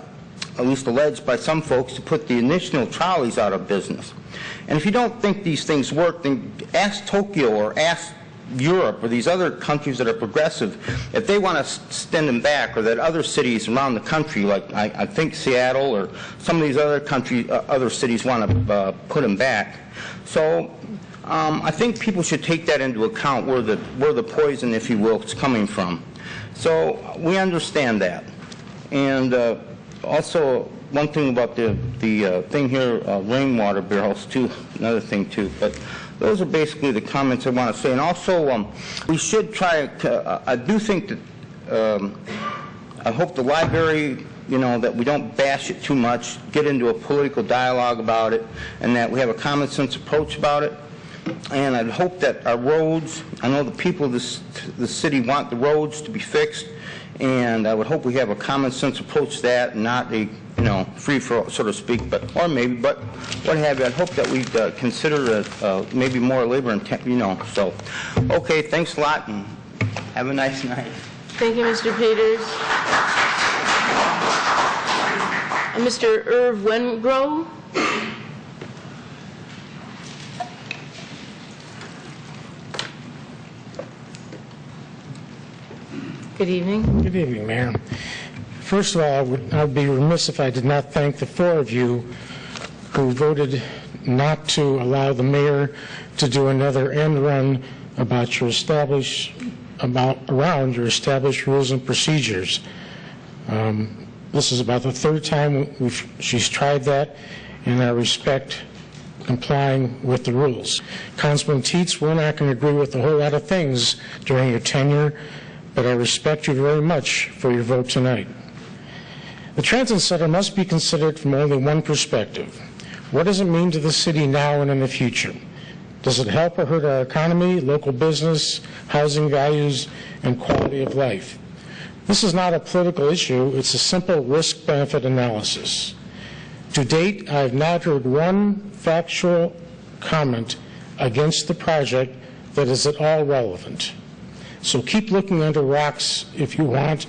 least alleged by some folks, to put the initial trolleys out of business. And if you don't think these things work, then ask Tokyo or ask Europe or these other countries that are progressive if they want to send them back, or that other cities around the country, like I think Seattle or some of these other countries, other cities want to put them back. So I think people should take that into account, where the poison, if you will, is coming from. So we understand that. And also, one thing about the thing here, rainwater barrels, too, another thing, too. But those are basically the comments I want to say. And also, we should try to, I do think that, I hope the library, you know, that we don't bash it too much, get into a political dialogue about it, and that we have a common sense approach about it. And I'd hope that our roads, I know the people of the city want the roads to be fixed, and I would hope we have a common sense approach to that, and not a, you know, free for all, so to speak, but, or maybe, but what have you. I'd hope that we'd consider maybe more labor intensive, you know, so. Okay, thanks a lot, and have a nice night. Thank you, Mr. Peters. Mr. Irv Wengrow. Good evening. Good evening, Mayor. First of all, I would be remiss if I did not thank the four of you who voted not to allow the mayor to do another end run about your around your established rules and procedures. This is about the third time she's tried that, and I respect complying with the rules. Councilman Teets, we're not going to agree with a whole lot of things during your tenure, but I respect you very much for your vote tonight. The Transit Center must be considered from only one perspective. What does it mean to the city now and in the future? Does it help or hurt our economy, local business, housing values, and quality of life? This is not a political issue, it's a simple risk-benefit analysis. To date, I have not heard one factual comment against the project that is at all relevant. So keep looking under rocks if you want,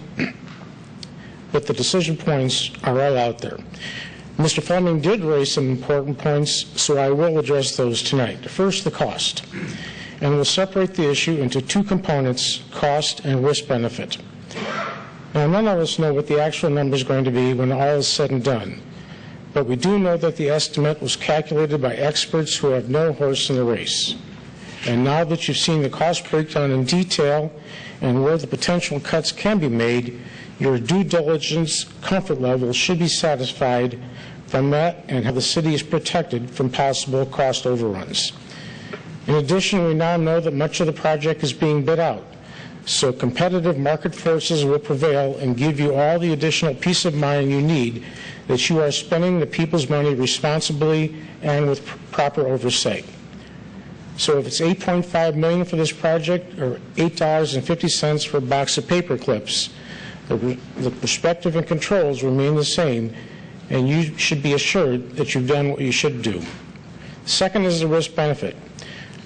but the decision points are all out there. Mr. Fleming did raise some important points, so I will address those tonight. First, the cost. And we'll separate the issue into two components, cost and risk-benefit. Now, none of us know what the actual number is going to be when all is said and done, but we do know that the estimate was calculated by experts who have no horse in the race. And now that you've seen the cost breakdown in detail and where the potential cuts can be made, your due diligence comfort level should be satisfied from that and how the city is protected from possible cost overruns. In addition, we now know that much of the project is being bid out, so competitive market forces will prevail and give you all the additional peace of mind you need that you are spending the people's money responsibly and with proper oversight. So if it's $8.5 million for this project or $8.50 for a box of paper clips, the perspective and controls remain the same, and you should be assured that you've done what you should do. Second is the risk-benefit.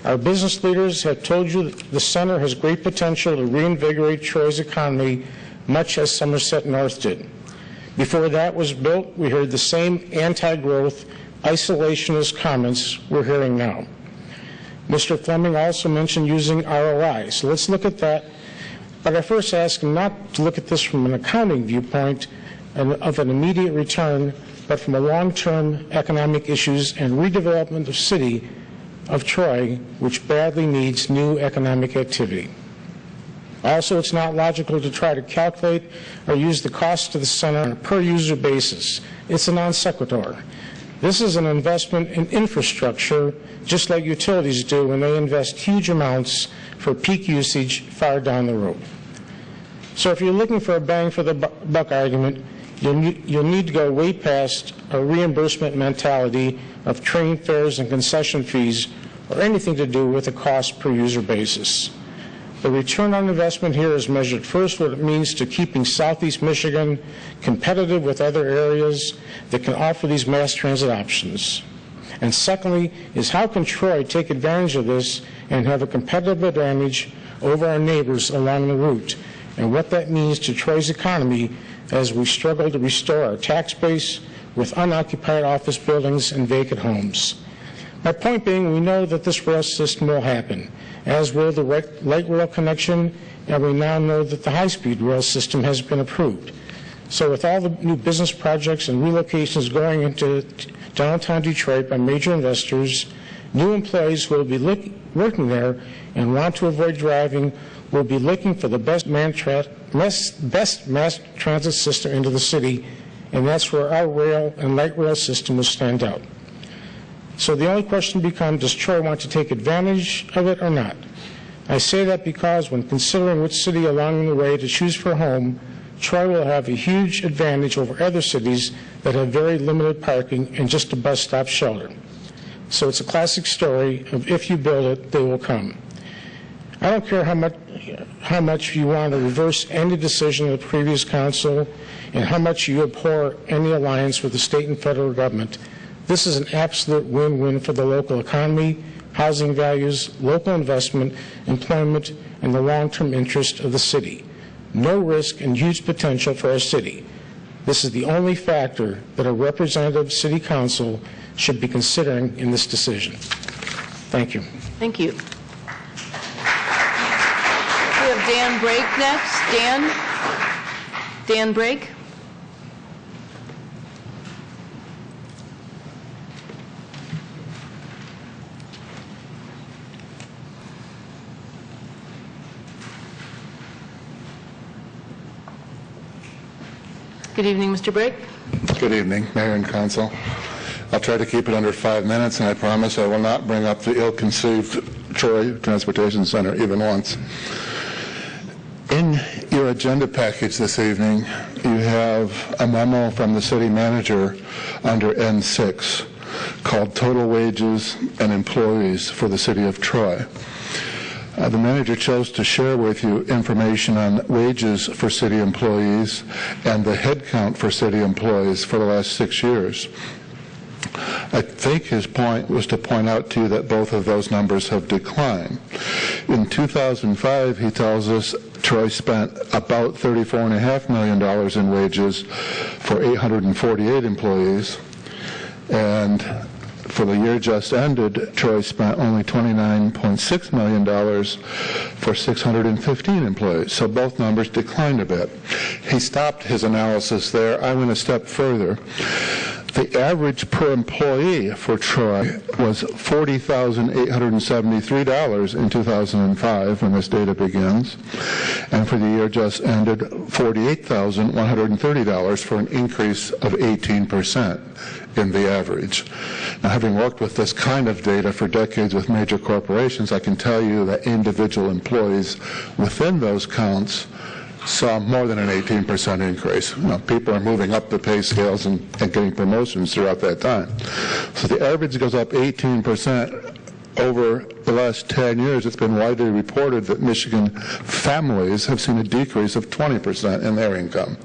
Our business leaders have told you that the center has great potential to reinvigorate Troy's economy, much as Somerset North did. Before that was built, we heard the same anti-growth, isolationist comments we're hearing now. Mr. Fleming also mentioned using ROI, so let's look at that. But I first ask him not to look at this from an accounting viewpoint of an immediate return, but from a long-term economic issues and redevelopment of city of Troy, which badly needs new economic activity. Also, it's not logical to try to calculate or use the cost of the center on a per-user basis. It's a non sequitur. This is an investment in infrastructure, just like utilities do when they invest huge amounts for peak usage far down the road. So if you're looking for a bang for the buck argument, you'll need to go way past a reimbursement mentality of train fares and concession fees or anything to do with a cost per user basis. The return on investment here is measured first what it means to keeping Southeast Michigan competitive with other areas that can offer these mass transit options. And secondly is how can Troy take advantage of this and have a competitive advantage over our neighbors along the route, and what that means to Troy's economy as we struggle to restore our tax base with unoccupied office buildings and vacant homes. My point being, we know that this rail system will happen, as will the light rail connection, and we now know that the high-speed rail system has been approved. So with all the new business projects and relocations going into downtown Detroit by major investors, new employees who will be working there and want to avoid driving will be looking for the best mass transit system into the city, and that's where our rail and light rail system will stand out. So the only question becomes, does Troy want to take advantage of it or not? I say that because when considering which city along the way to choose for a home, Troy will have a huge advantage over other cities that have very limited parking and just a bus stop shelter. So it's a classic story of if you build it, they will come. I don't care how much you want to reverse any decision of the previous council and how much you abhor any alliance with the state and federal government. This is an absolute win-win for the local economy, housing values, local investment, employment, and the long-term interest of the city. No risk and huge potential for our city. This is the only factor that a representative city council should be considering in this decision. Thank you. Thank you. We have Dan Brake next. Dan Brake. Good evening, Mr. Brake. Good evening, Mayor and Council. I'll try to keep it under 5 minutes, and I promise I will not bring up the ill-conceived Troy Transportation Center even once. In your agenda package this evening, you have a memo from the city manager under N6 called Total Wages and Employees for the City of Troy. The manager chose to share with you information on wages for city employees and the headcount for city employees for the last 6 years. I think his point was to point out to you that both of those numbers have declined. In 2005, he tells us Troy spent about $34.5 million in wages for 848 employees, and for the year just ended, Troy spent only $29.6 million for 615 employees. So both numbers declined a bit. He stopped his analysis there. I went a step further. The average per employee for Troy was $40,873 in 2005 when this data begins, and for the year just ended, $48,130 for an increase of 18% in the average. Now, having worked with this kind of data for decades with major corporations, I can tell you that individual employees within those counts saw more than an 18% increase. You know, people are moving up the pay scales and getting promotions throughout that time. So the average goes up 18%. Over the last 10 years, it's been widely reported that Michigan families have seen a decrease of 20% in their income.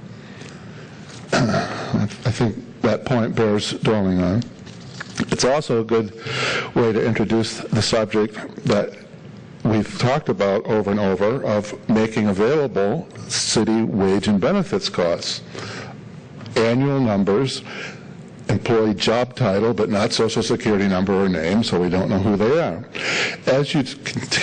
I think that point bears dwelling on. It's also a good way to introduce the subject that we've talked about over and over of making available city wage and benefits costs. Annual numbers, employee job title, but not Social Security number or name, so we don't know who they are. As you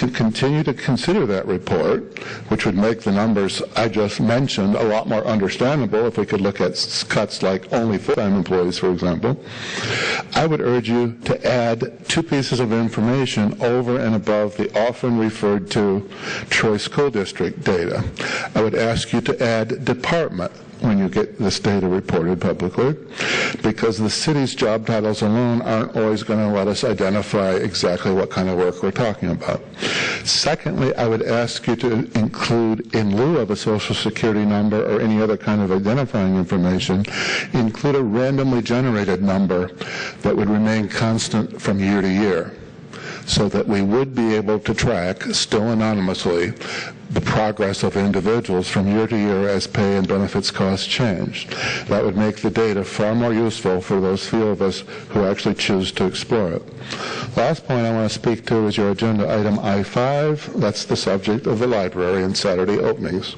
continue to consider that report, which would make the numbers I just mentioned a lot more understandable if we could look at cuts like only full-time employees, for example, I would urge you to add 2 pieces of information over and above the often referred to Troy School District data. I would ask you to add department when you get this data reported publicly, because the city's job titles alone aren't always going to let us identify exactly what kind of work we're talking about. Secondly, I would ask you to include, in lieu of a Social Security number or any other kind of identifying information, include a randomly generated number that would remain constant from year to year, so that we would be able to track, still anonymously, the progress of individuals from year to year as pay and benefits costs change. That would make the data far more useful for those few of us who actually choose to explore it. Last point I want to speak to is your agenda item I-5. That's the subject of the library and Saturday openings.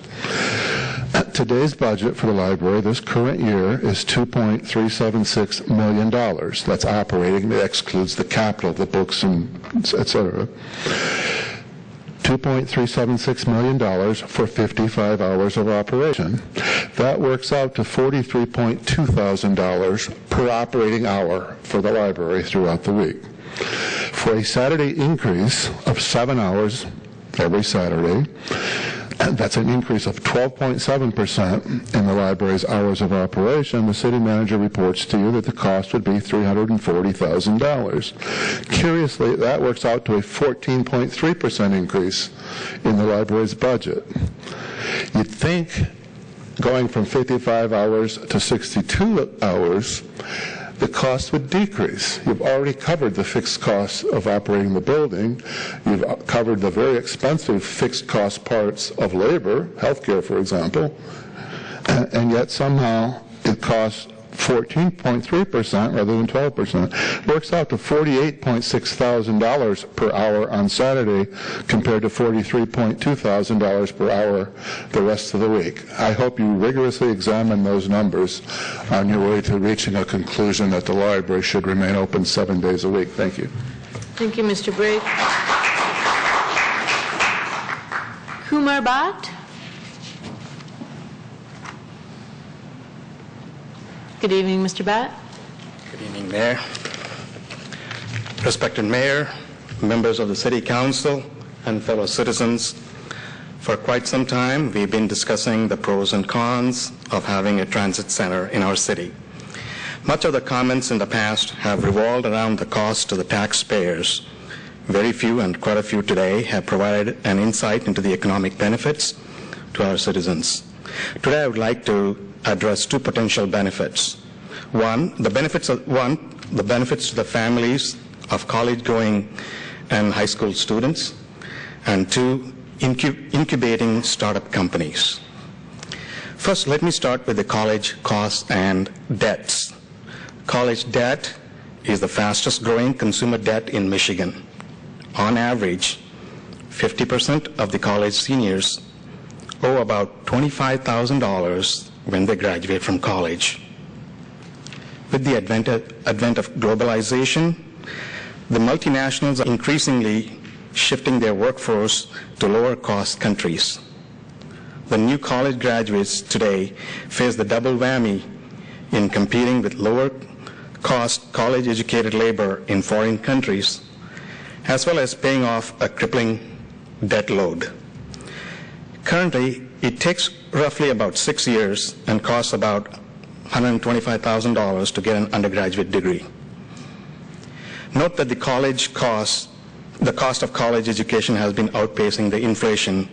Today's budget for the library this current year is $2.376 million. That's operating. That excludes the capital, the books, and et cetera. $2.376 million for 55 hours of operation. That works out to $43,200 per operating hour for the library throughout the week. For a Saturday increase of 7 hours every Saturday. That's an increase of 12.7% in the library's hours of operation. The city manager reports to you that the cost would be $340,000. Curiously, that works out to a 14.3% increase in the library's budget. You'd think going from 55 hours to 62 hours, the cost would decrease. You've already covered the fixed costs of operating the building. You've covered the very expensive fixed cost parts of labor, healthcare, for example, and yet somehow it costs 14.3% rather than 12%. Works out to $48,600 per hour on Saturday compared to $43,200 per hour the rest of the week. I hope you rigorously examine those numbers on your way to reaching a conclusion that the library should remain open 7 days a week. Thank you. Thank you, Mr. Brake. Kumar Bhatt? Good evening, Mr. Bhatt. Good evening, Mayor. Respected Mayor, members of the City Council, and fellow citizens, for quite some time we've been discussing the pros and cons of having a transit center in our city. Much of the comments in the past have revolved around the cost to the taxpayers. Very few, and quite a few today, have provided an insight into the economic benefits to our citizens. Today I would like to address two potential benefits. One, the benefits to the families of college-going and high school students, and two, incubating startup companies. First, let me start with the college costs and debts. College debt is the fastest growing consumer debt in Michigan. On average, 50% of the college seniors owe about $25,000 when they graduate from college. With the advent of globalization, the multinationals are increasingly shifting their workforce to lower-cost countries. The new college graduates today face the double whammy in competing with lower-cost college-educated labor in foreign countries, as well as paying off a crippling debt load. Currently, it takes roughly about 6 years and costs about $125,000 to get an undergraduate degree. Note that the cost of college education has been outpacing the inflation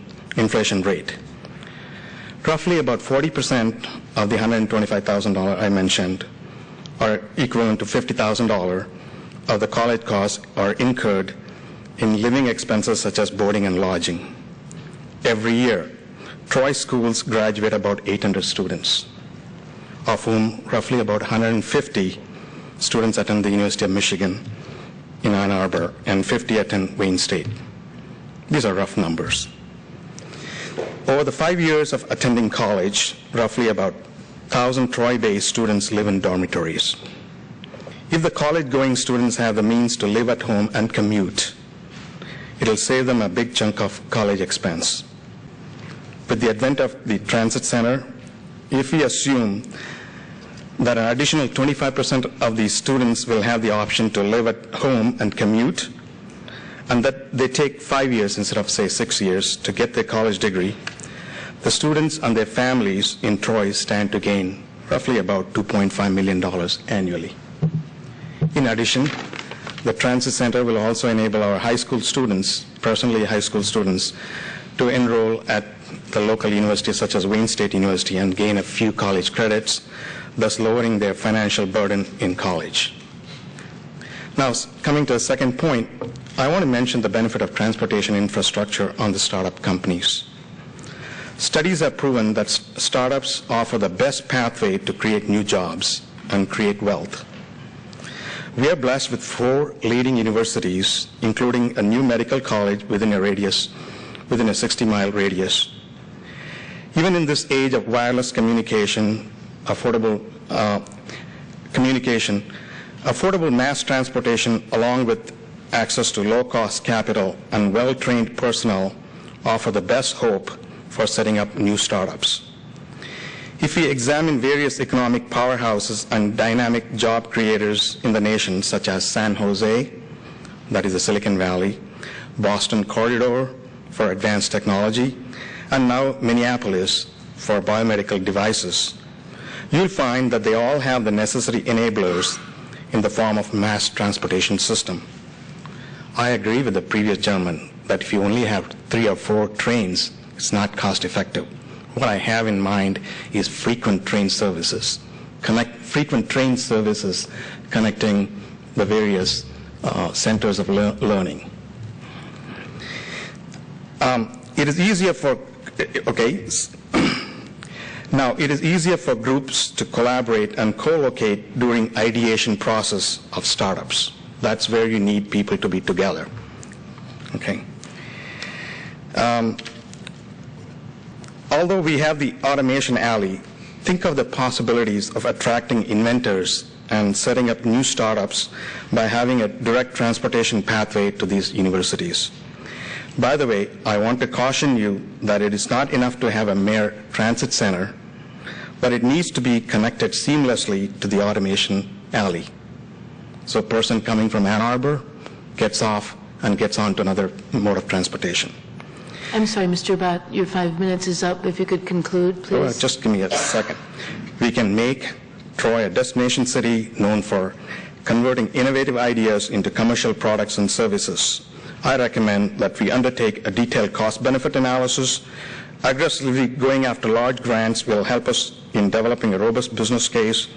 rate. Roughly about 40% of the $125,000 I mentioned, are equivalent to $50,000 of the college costs are incurred in living expenses such as boarding and lodging. Every year, Troy schools graduate about 800 students, of whom roughly about 150 students attend the University of Michigan in Ann Arbor and 50 attend Wayne State. These are rough numbers. Over the 5 years of attending college, roughly about 1,000 Troy-based students live in dormitories. If the college-going students have the means to live at home and commute, it'll save them a big chunk of college expense. With the advent of the transit center, if we assume that an additional 25% of these students will have the option to live at home and commute, and that they take 5 years instead of, say, 6 years to get their college degree, the students and their families in Troy stand to gain roughly about $2.5 million annually. In addition, the transit center will also enable our high school students, personally high school students, to enroll at the local universities such as Wayne State University and gain a few college credits, thus lowering their financial burden in college. Now, coming to the second point, I want to mention the benefit of transportation infrastructure on the startup companies. Studies have proven that startups offer the best pathway to create new jobs and create wealth. We are blessed with 4 leading universities, including a new medical college within a 60-mile radius. Even in this age of wireless communication, affordable mass transportation along with access to low-cost capital and well-trained personnel offer the best hope for setting up new startups. If we examine various economic powerhouses and dynamic job creators in the nation, such as San Jose, that is the Silicon Valley, Boston Corridor, for advanced technology, and now Minneapolis for biomedical devices. You'll find that they all have the necessary enablers in the form of mass transportation system. I agree with the previous gentleman that if you only have 3 or 4 trains, it's not cost effective. What I have in mind is frequent train services, frequent train services connecting the various centers of learning. It is easier for, now it is easier for groups to collaborate and co-locate during ideation process of startups. That's where you need people to be together. Okay. Although we have the automation alley, think of the possibilities of attracting inventors and setting up new startups by having a direct transportation pathway to these universities. By the way, I want to caution you that it is not enough to have a mere transit center, but it needs to be connected seamlessly to the automation alley. So a person coming from Ann Arbor gets off and gets on to another mode of transportation. I'm sorry, Mr. Abbott, your 5 minutes is up. If you could conclude, please. Well, just give me a second. We can make Troy a destination city known for converting innovative ideas into commercial products and services. I recommend that we undertake a detailed cost-benefit analysis. Aggressively going after large grants will help us in developing a robust business case.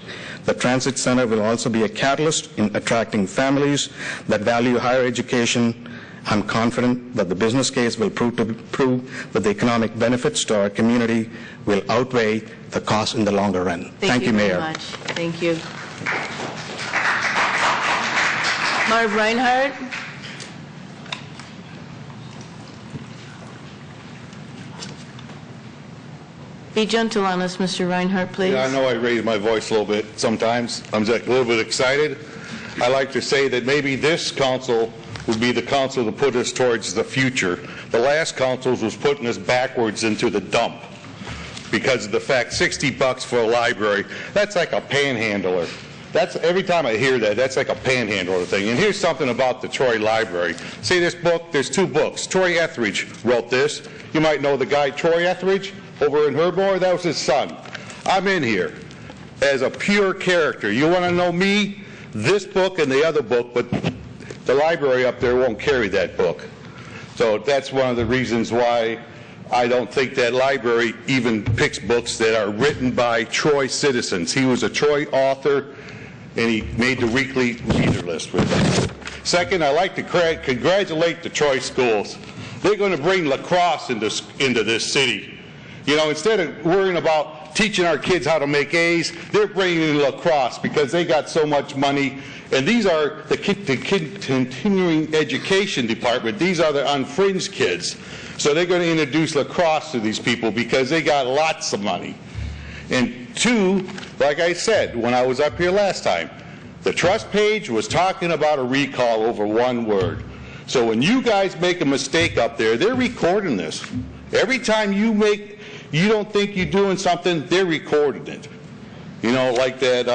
The Transit Center will also be a catalyst in attracting families that value higher education. I'm confident that the business case will prove that the economic benefits to our community will outweigh the cost in the longer run. Thank you, Mayor. Very much. Thank you. Marv Reinhardt. Be gentle on us, Mr. Reinhardt, please. Yeah, I know I raise my voice a little bit sometimes. I'm just a little bit excited. I like to say that maybe this council would be the council to put us towards the future. The last council was putting us backwards into the dump because of the fact $60 for a library, that's like a panhandler. That's, every time I hear that, that's like a panhandler thing. And here's something about the Troy Library. See this book? There's 2 books. Troy Etheridge wrote this. You might know the guy Troy Etheridge over in Herbmore. That was his son. I'm in here as a pure character. You want to know me? This book and the other book, but the library up there won't carry that book. So that's one of the reasons why I don't think that library even picks books that are written by Troy citizens. He was a Troy author, and he made the weekly reader list with that. Second, I'd like to congratulate the Troy schools. They're going to bring lacrosse into this city. You know, instead of worrying about teaching our kids how to make A's, they're bringing in lacrosse because they got so much money. And these are the continuing education department. These are the unfringed kids. So they're going to introduce lacrosse to these people because they got lots of money. And 2, like I said when I was up here last time, the trust page was talking about a recall over 1 word. So when you guys make a mistake up there, they're recording this. Every time you don't think you're doing something, they're recording it. You know, like that,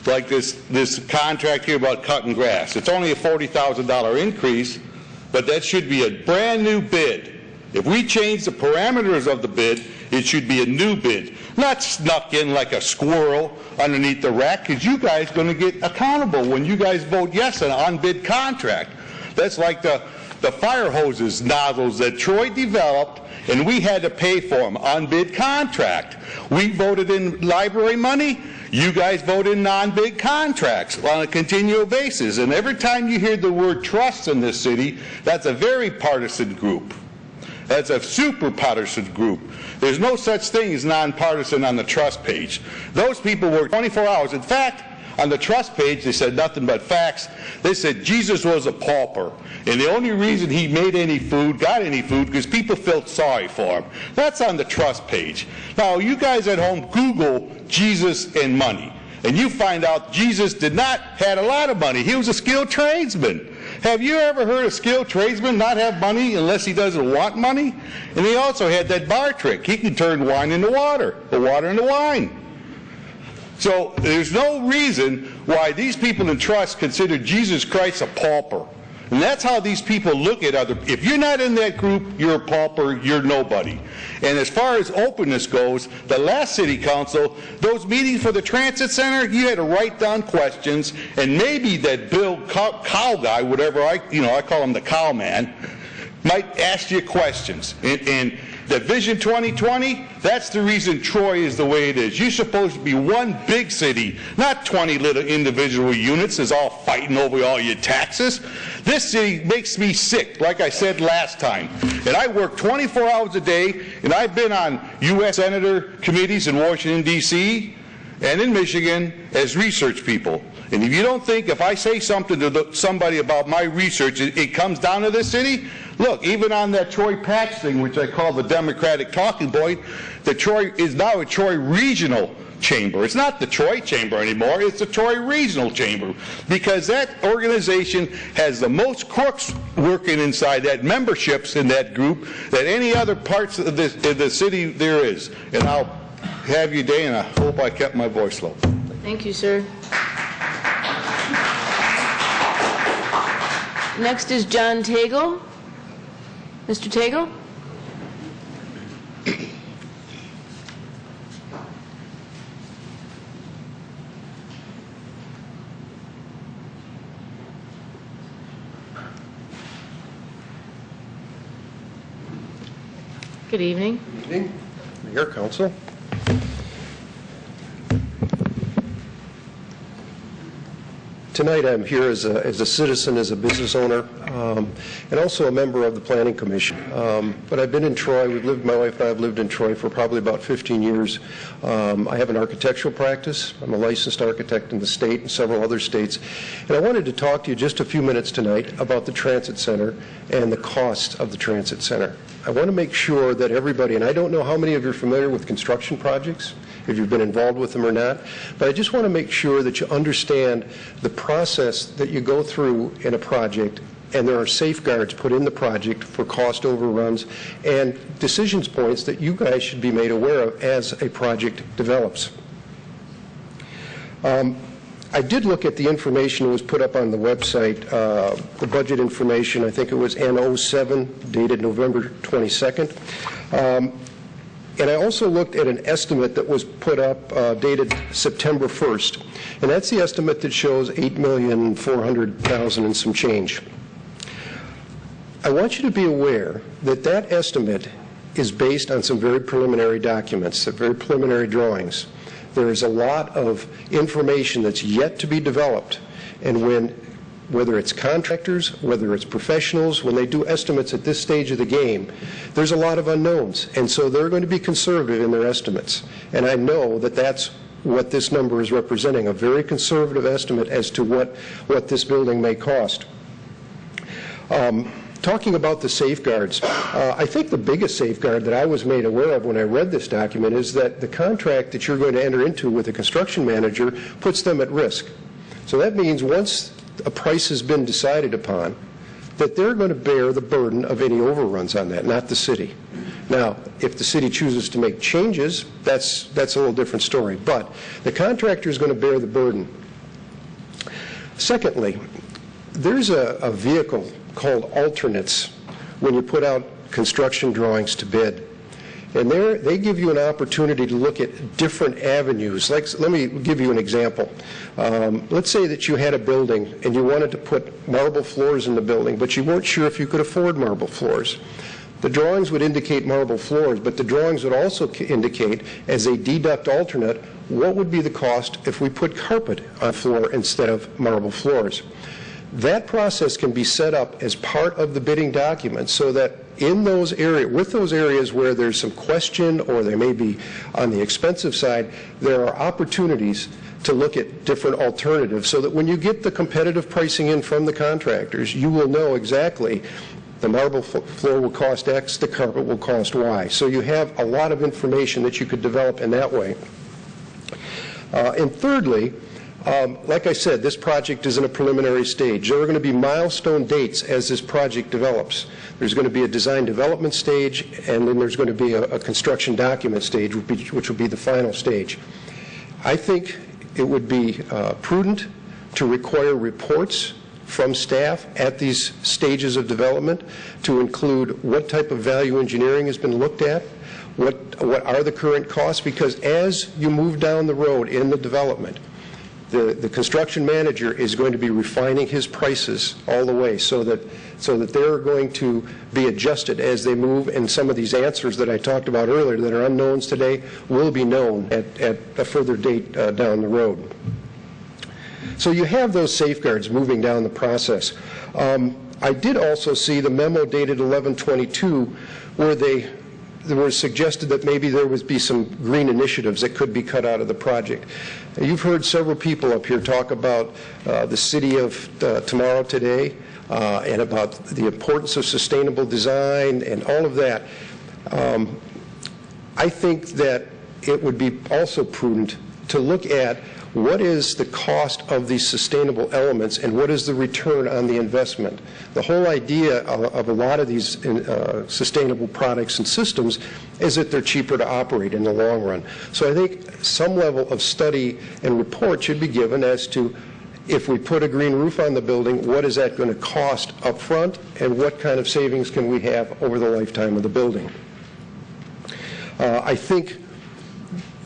like this contract here about cutting grass. It's only a $40,000 increase, but that should be a brand new bid. If we change the parameters of the bid, it should be a new bid, not snuck in like a squirrel underneath the rack, because you guys are going to get accountable when you guys vote yes on an unbid contract. That's like the fire hoses nozzles that Troy developed, and we had to pay for them, unbid contract. We voted in library money. You guys vote in non-bid contracts on a continual basis. And every time you hear the word trust in this city, that's a very partisan group. That's a super partisan group. There's no such thing as nonpartisan on the trust page. Those people work 24 hours. In fact, on the trust page, they said nothing but facts. They said Jesus was a pauper, and the only reason he made any food, got any food, because people felt sorry for him. That's on the trust page. Now, you guys at home, Google Jesus and money, and you find out Jesus had a lot of money. He was a skilled tradesman. Have you ever heard a skilled tradesman not have money unless he doesn't want money? And he also had that bar trick. He could turn wine into water, or water into wine. So there's no reason why these people in trust consider Jesus Christ a pauper. And that's how these people look at other. If you're not in that group, you're a pauper, you're nobody. And as far as openness goes, the last city council, those meetings for the transit center, you had to write down questions, and maybe that Bill Cow guy, whatever I call him the cow man, might ask you questions. And the Vision 2020, that's the reason Troy is the way it is. You're supposed to be one big city, not 20 little individual units that's all fighting over all your taxes. This city makes me sick, like I said last time. And I work 24 hours a day, and I've been on U.S. Senator committees in Washington, D.C., and in Michigan as research people. And if you don't think if I say something to somebody about my research, it comes down to this city, look, even on that Troy Patch thing, which I call the Democratic talking point, the Troy is now a Troy Regional Chamber. It's not the Troy Chamber anymore, it's the Troy Regional Chamber, because that organization has the most crooks working inside that, memberships in that group, that any other parts of the city there is. And I'll have your day, and I hope I kept my voice low. Thank you, sir. Next is John Tagle. Mr. Tagle? Good evening. Good evening, Mayor, Council. Tonight I'm here as a citizen, as a business owner, and also a member of the Planning Commission. But I've been in Troy. My wife and I have lived in Troy for probably about 15 years. I have an architectural practice. I'm a licensed architect in the state and several other states. And I wanted to talk to you just a few minutes tonight about the Transit Center and the cost of the Transit Center. I want to make sure that everybody, and I don't know how many of you are familiar with construction projects, if you've been involved with them or not, but I just want to make sure that you understand the process that you go through in a project, and there are safeguards put in the project for cost overruns and decisions points that you guys should be made aware of as a project develops. I did look at the information that was put up on the website, the budget information. I think it was N07, dated November 22nd. And I also looked at an estimate that was put up dated September 1st. And that's the estimate that shows $8,400,000 and some change. I want you to be aware that that estimate is based on some very preliminary documents, some very preliminary drawings. There is a lot of information that's yet to be developed. And whether it's contractors, whether it's professionals, when they do estimates at this stage of the game, there's a lot of unknowns. And so they're going to be conservative in their estimates. And I know that that's what this number is representing, a very conservative estimate as to what this building may cost. Talking about the safeguards, I think the biggest safeguard that I was made aware of when I read this document is that the contract that you're going to enter into with the construction manager puts them at risk. So that means once a price has been decided upon, that they're going to bear the burden of any overruns on that, not the city. Now, if the city chooses to make changes, that's a little different story. But the contractor is going to bear the burden. Secondly, there's a vehicle called alternates when you put out construction drawings to bid. And they give you an opportunity to look at different avenues. Like, let me give you an example. Let's say that you had a building and you wanted to put marble floors in the building, but you weren't sure if you could afford marble floors. The drawings would indicate marble floors, but the drawings would also indicate, as a deduct alternate, what would be the cost if we put carpet on floor instead of marble floors. That process can be set up as part of the bidding document so that in those areas, with those areas where there's some question or they may be on the expensive side, there are opportunities to look at different alternatives so that when you get the competitive pricing in from the contractors, you will know exactly the marble floor will cost X, the carpet will cost Y. So you have a lot of information that you could develop in that way. And thirdly, like I said, this project is in a preliminary stage. There are going to be milestone dates as this project develops. There's going to be a design development stage, and then there's going to be a construction document stage, which will be the final stage. I think it would be prudent to require reports from staff at these stages of development to include what type of value engineering has been looked at, what are the current costs, because as you move down the road in the development, the construction manager is going to be refining his prices all the way so that they're going to be adjusted as they move, and some of these answers that I talked about earlier that are unknowns today will be known at a further date down the road. So you have those safeguards moving down the process. I did also see the memo dated 11/22 where there was suggested that maybe there would be some green initiatives that could be cut out of the project. You've heard several people up here talk about the city of tomorrow today and about the importance of sustainable design and all of that. I think that it would be also prudent to look at what is the cost of these sustainable elements and what is the return on the investment. The whole idea of a lot of these sustainable products and systems is that they're cheaper to operate in the long run. So I think some level of study and report should be given as to, if we put a green roof on the building, what is that going to cost up front and what kind of savings can we have over the lifetime of the building. I think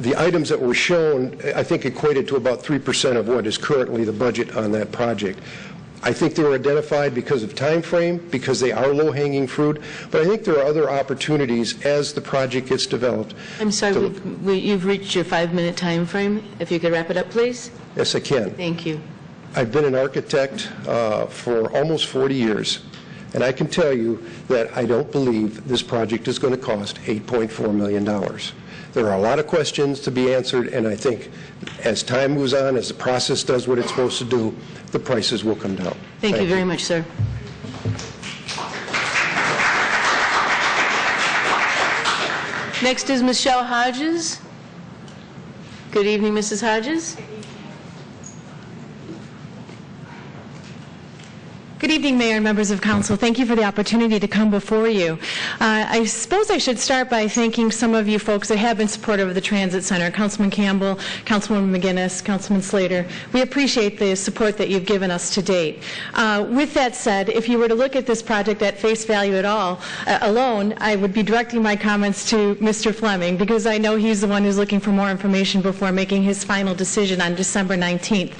the items that were shown, I think, equated to about 3% of what is currently the budget on that project. I think they were identified because of time frame, because they are low-hanging fruit, but I think there are other opportunities as the project gets developed. I'm sorry, you've reached your 5-minute time frame. If you could wrap it up, please. Yes, I can. Thank you. I've been an architect for almost 40 years, and I can tell you that I don't believe this project is going to cost $8.4 million. There are a lot of questions to be answered, and I think as time moves on, as the process does what it's supposed to do, the prices will come down. Thank you very much, sir. Next is Michelle Hodges. Good evening, Mrs. Hodges. Good evening, Mayor and members of Council. Thank you for the opportunity to come before you. I suppose I should start by thanking some of you folks that have been supportive of the Transit Center, Councilman Campbell, Councilwoman McGinnis, Councilman Slater. We appreciate the support that you've given us to date. With that said, if you were to look at this project at face value at all, alone, I would be directing my comments to Mr. Fleming, because I know he's the one who's looking for more information before making his final decision on December 19th.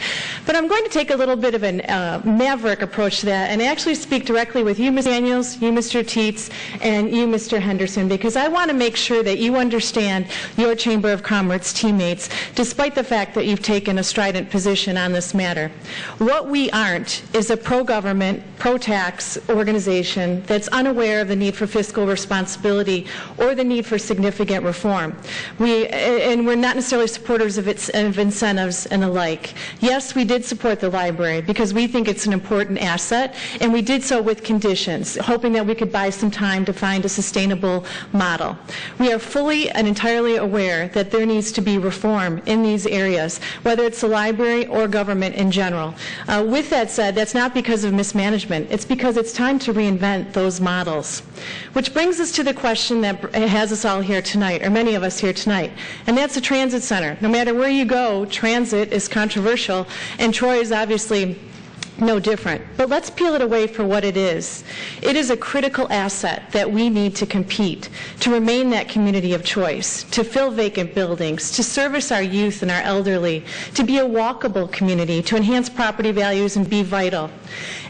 But I'm going to take a little bit of a maverick approach to that and actually speak directly with you, Ms. Daniels, you, Mr. Teets, and you, Mr. Henderson, because I want to make sure that you understand your Chamber of Commerce teammates, despite the fact that you've taken a strident position on this matter. What we aren't is a pro-government, pro-tax organization that's unaware of the need for fiscal responsibility or the need for significant reform. We're not necessarily supporters of incentives and the like. Yes, we did support the library because we think it's an important asset, and we did so with conditions, hoping that we could buy some time to find a sustainable model. We are fully and entirely aware that there needs to be reform in these areas, whether it's the library or government in general. With that said, that's not because of mismanagement. It's because it's time to reinvent those models. Which brings us to the question that has us all here tonight, or many of us here tonight, and that's the transit center. No matter where you go, transit is controversial, and Troy is obviously no different. But let's peel it away for what it is. It is a critical asset that we need to compete, to remain that community of choice, to fill vacant buildings, to service our youth and our elderly, to be a walkable community, to enhance property values and be vital.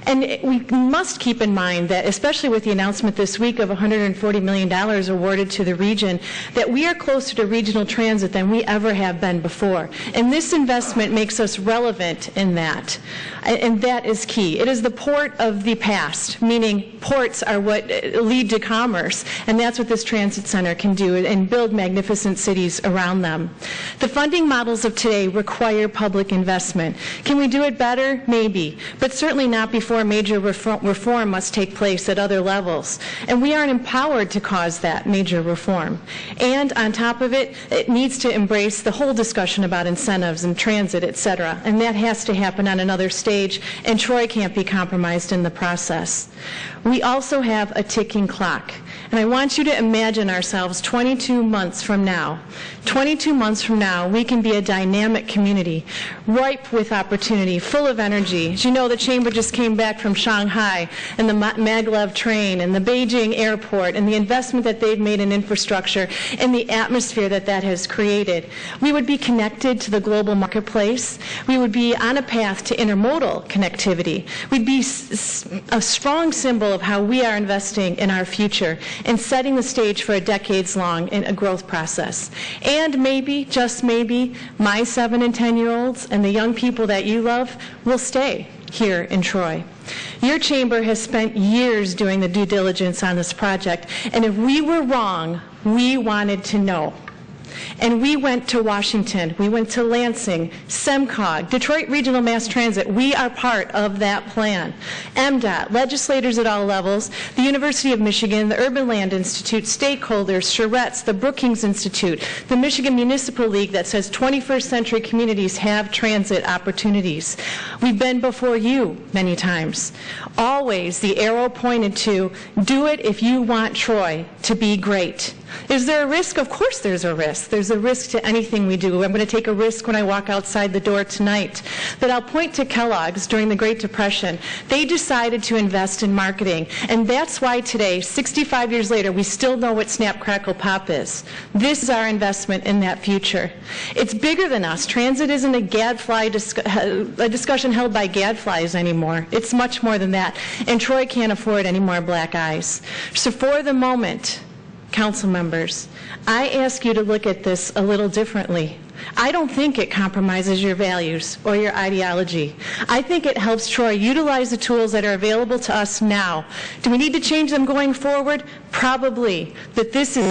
And we must keep in mind that, especially with the announcement this week of $140 million awarded to the region, that we are closer to regional transit than we ever have been before. And this investment makes us relevant in that. And that is key. It is the port of the past, meaning ports are what lead to commerce, and that's what this transit center can do, and build magnificent cities around them. The funding models of today require public investment. Can we do it better? Maybe, but certainly not before major reform must take place at other levels. And we aren't empowered to cause that major reform. And on top of it, it needs to embrace the whole discussion about incentives and transit, et cetera. And that has to happen on another stage and Troy can't be compromised in the process. We also have a ticking clock. And I want you to imagine ourselves 22 months from now. 22 months from now, we can be a dynamic community, ripe with opportunity, full of energy. As you know, the Chamber just came back from Shanghai and the maglev train and the Beijing airport and the investment that they've made in infrastructure and the atmosphere that that has created. We would be connected to the global marketplace. We would be on a path to intermodal connectivity. We'd be a strong symbol of how we are investing in our future and setting the stage for a decades-long growth process. And maybe, just maybe, my 7 and 10-year-olds and the young people that you love will stay here in Troy. Your chamber has spent years doing the due diligence on this project, and if we were wrong, we wanted to know. And we went to Washington, we went to Lansing, SEMCOG, Detroit Regional Mass Transit. We are part of that plan. MDOT, legislators at all levels, the University of Michigan, the Urban Land Institute, stakeholders, Charette's, the Brookings Institute, the Michigan Municipal League that says 21st century communities have transit opportunities. We've been before you many times. Always the arrow pointed to, do it if you want Troy to be great. Is there a risk? Of course there's a risk. There's a risk to anything we do. I'm going to take a risk when I walk outside the door tonight. But I'll point to Kellogg's during the Great Depression. They decided to invest in marketing. And that's why today, 65 years later, we still know what Snap, Crackle, Pop is. This is our investment in that future. It's bigger than us. Transit isn't a discussion held by gadflies anymore. It's much more than that. And Troy can't afford any more black eyes. So for the moment, council members, I ask you to look at this a little differently. I don't think it compromises your values or your ideology. I think it helps Troy utilize the tools that are available to us now. Do we need to change them going forward? Probably. But this is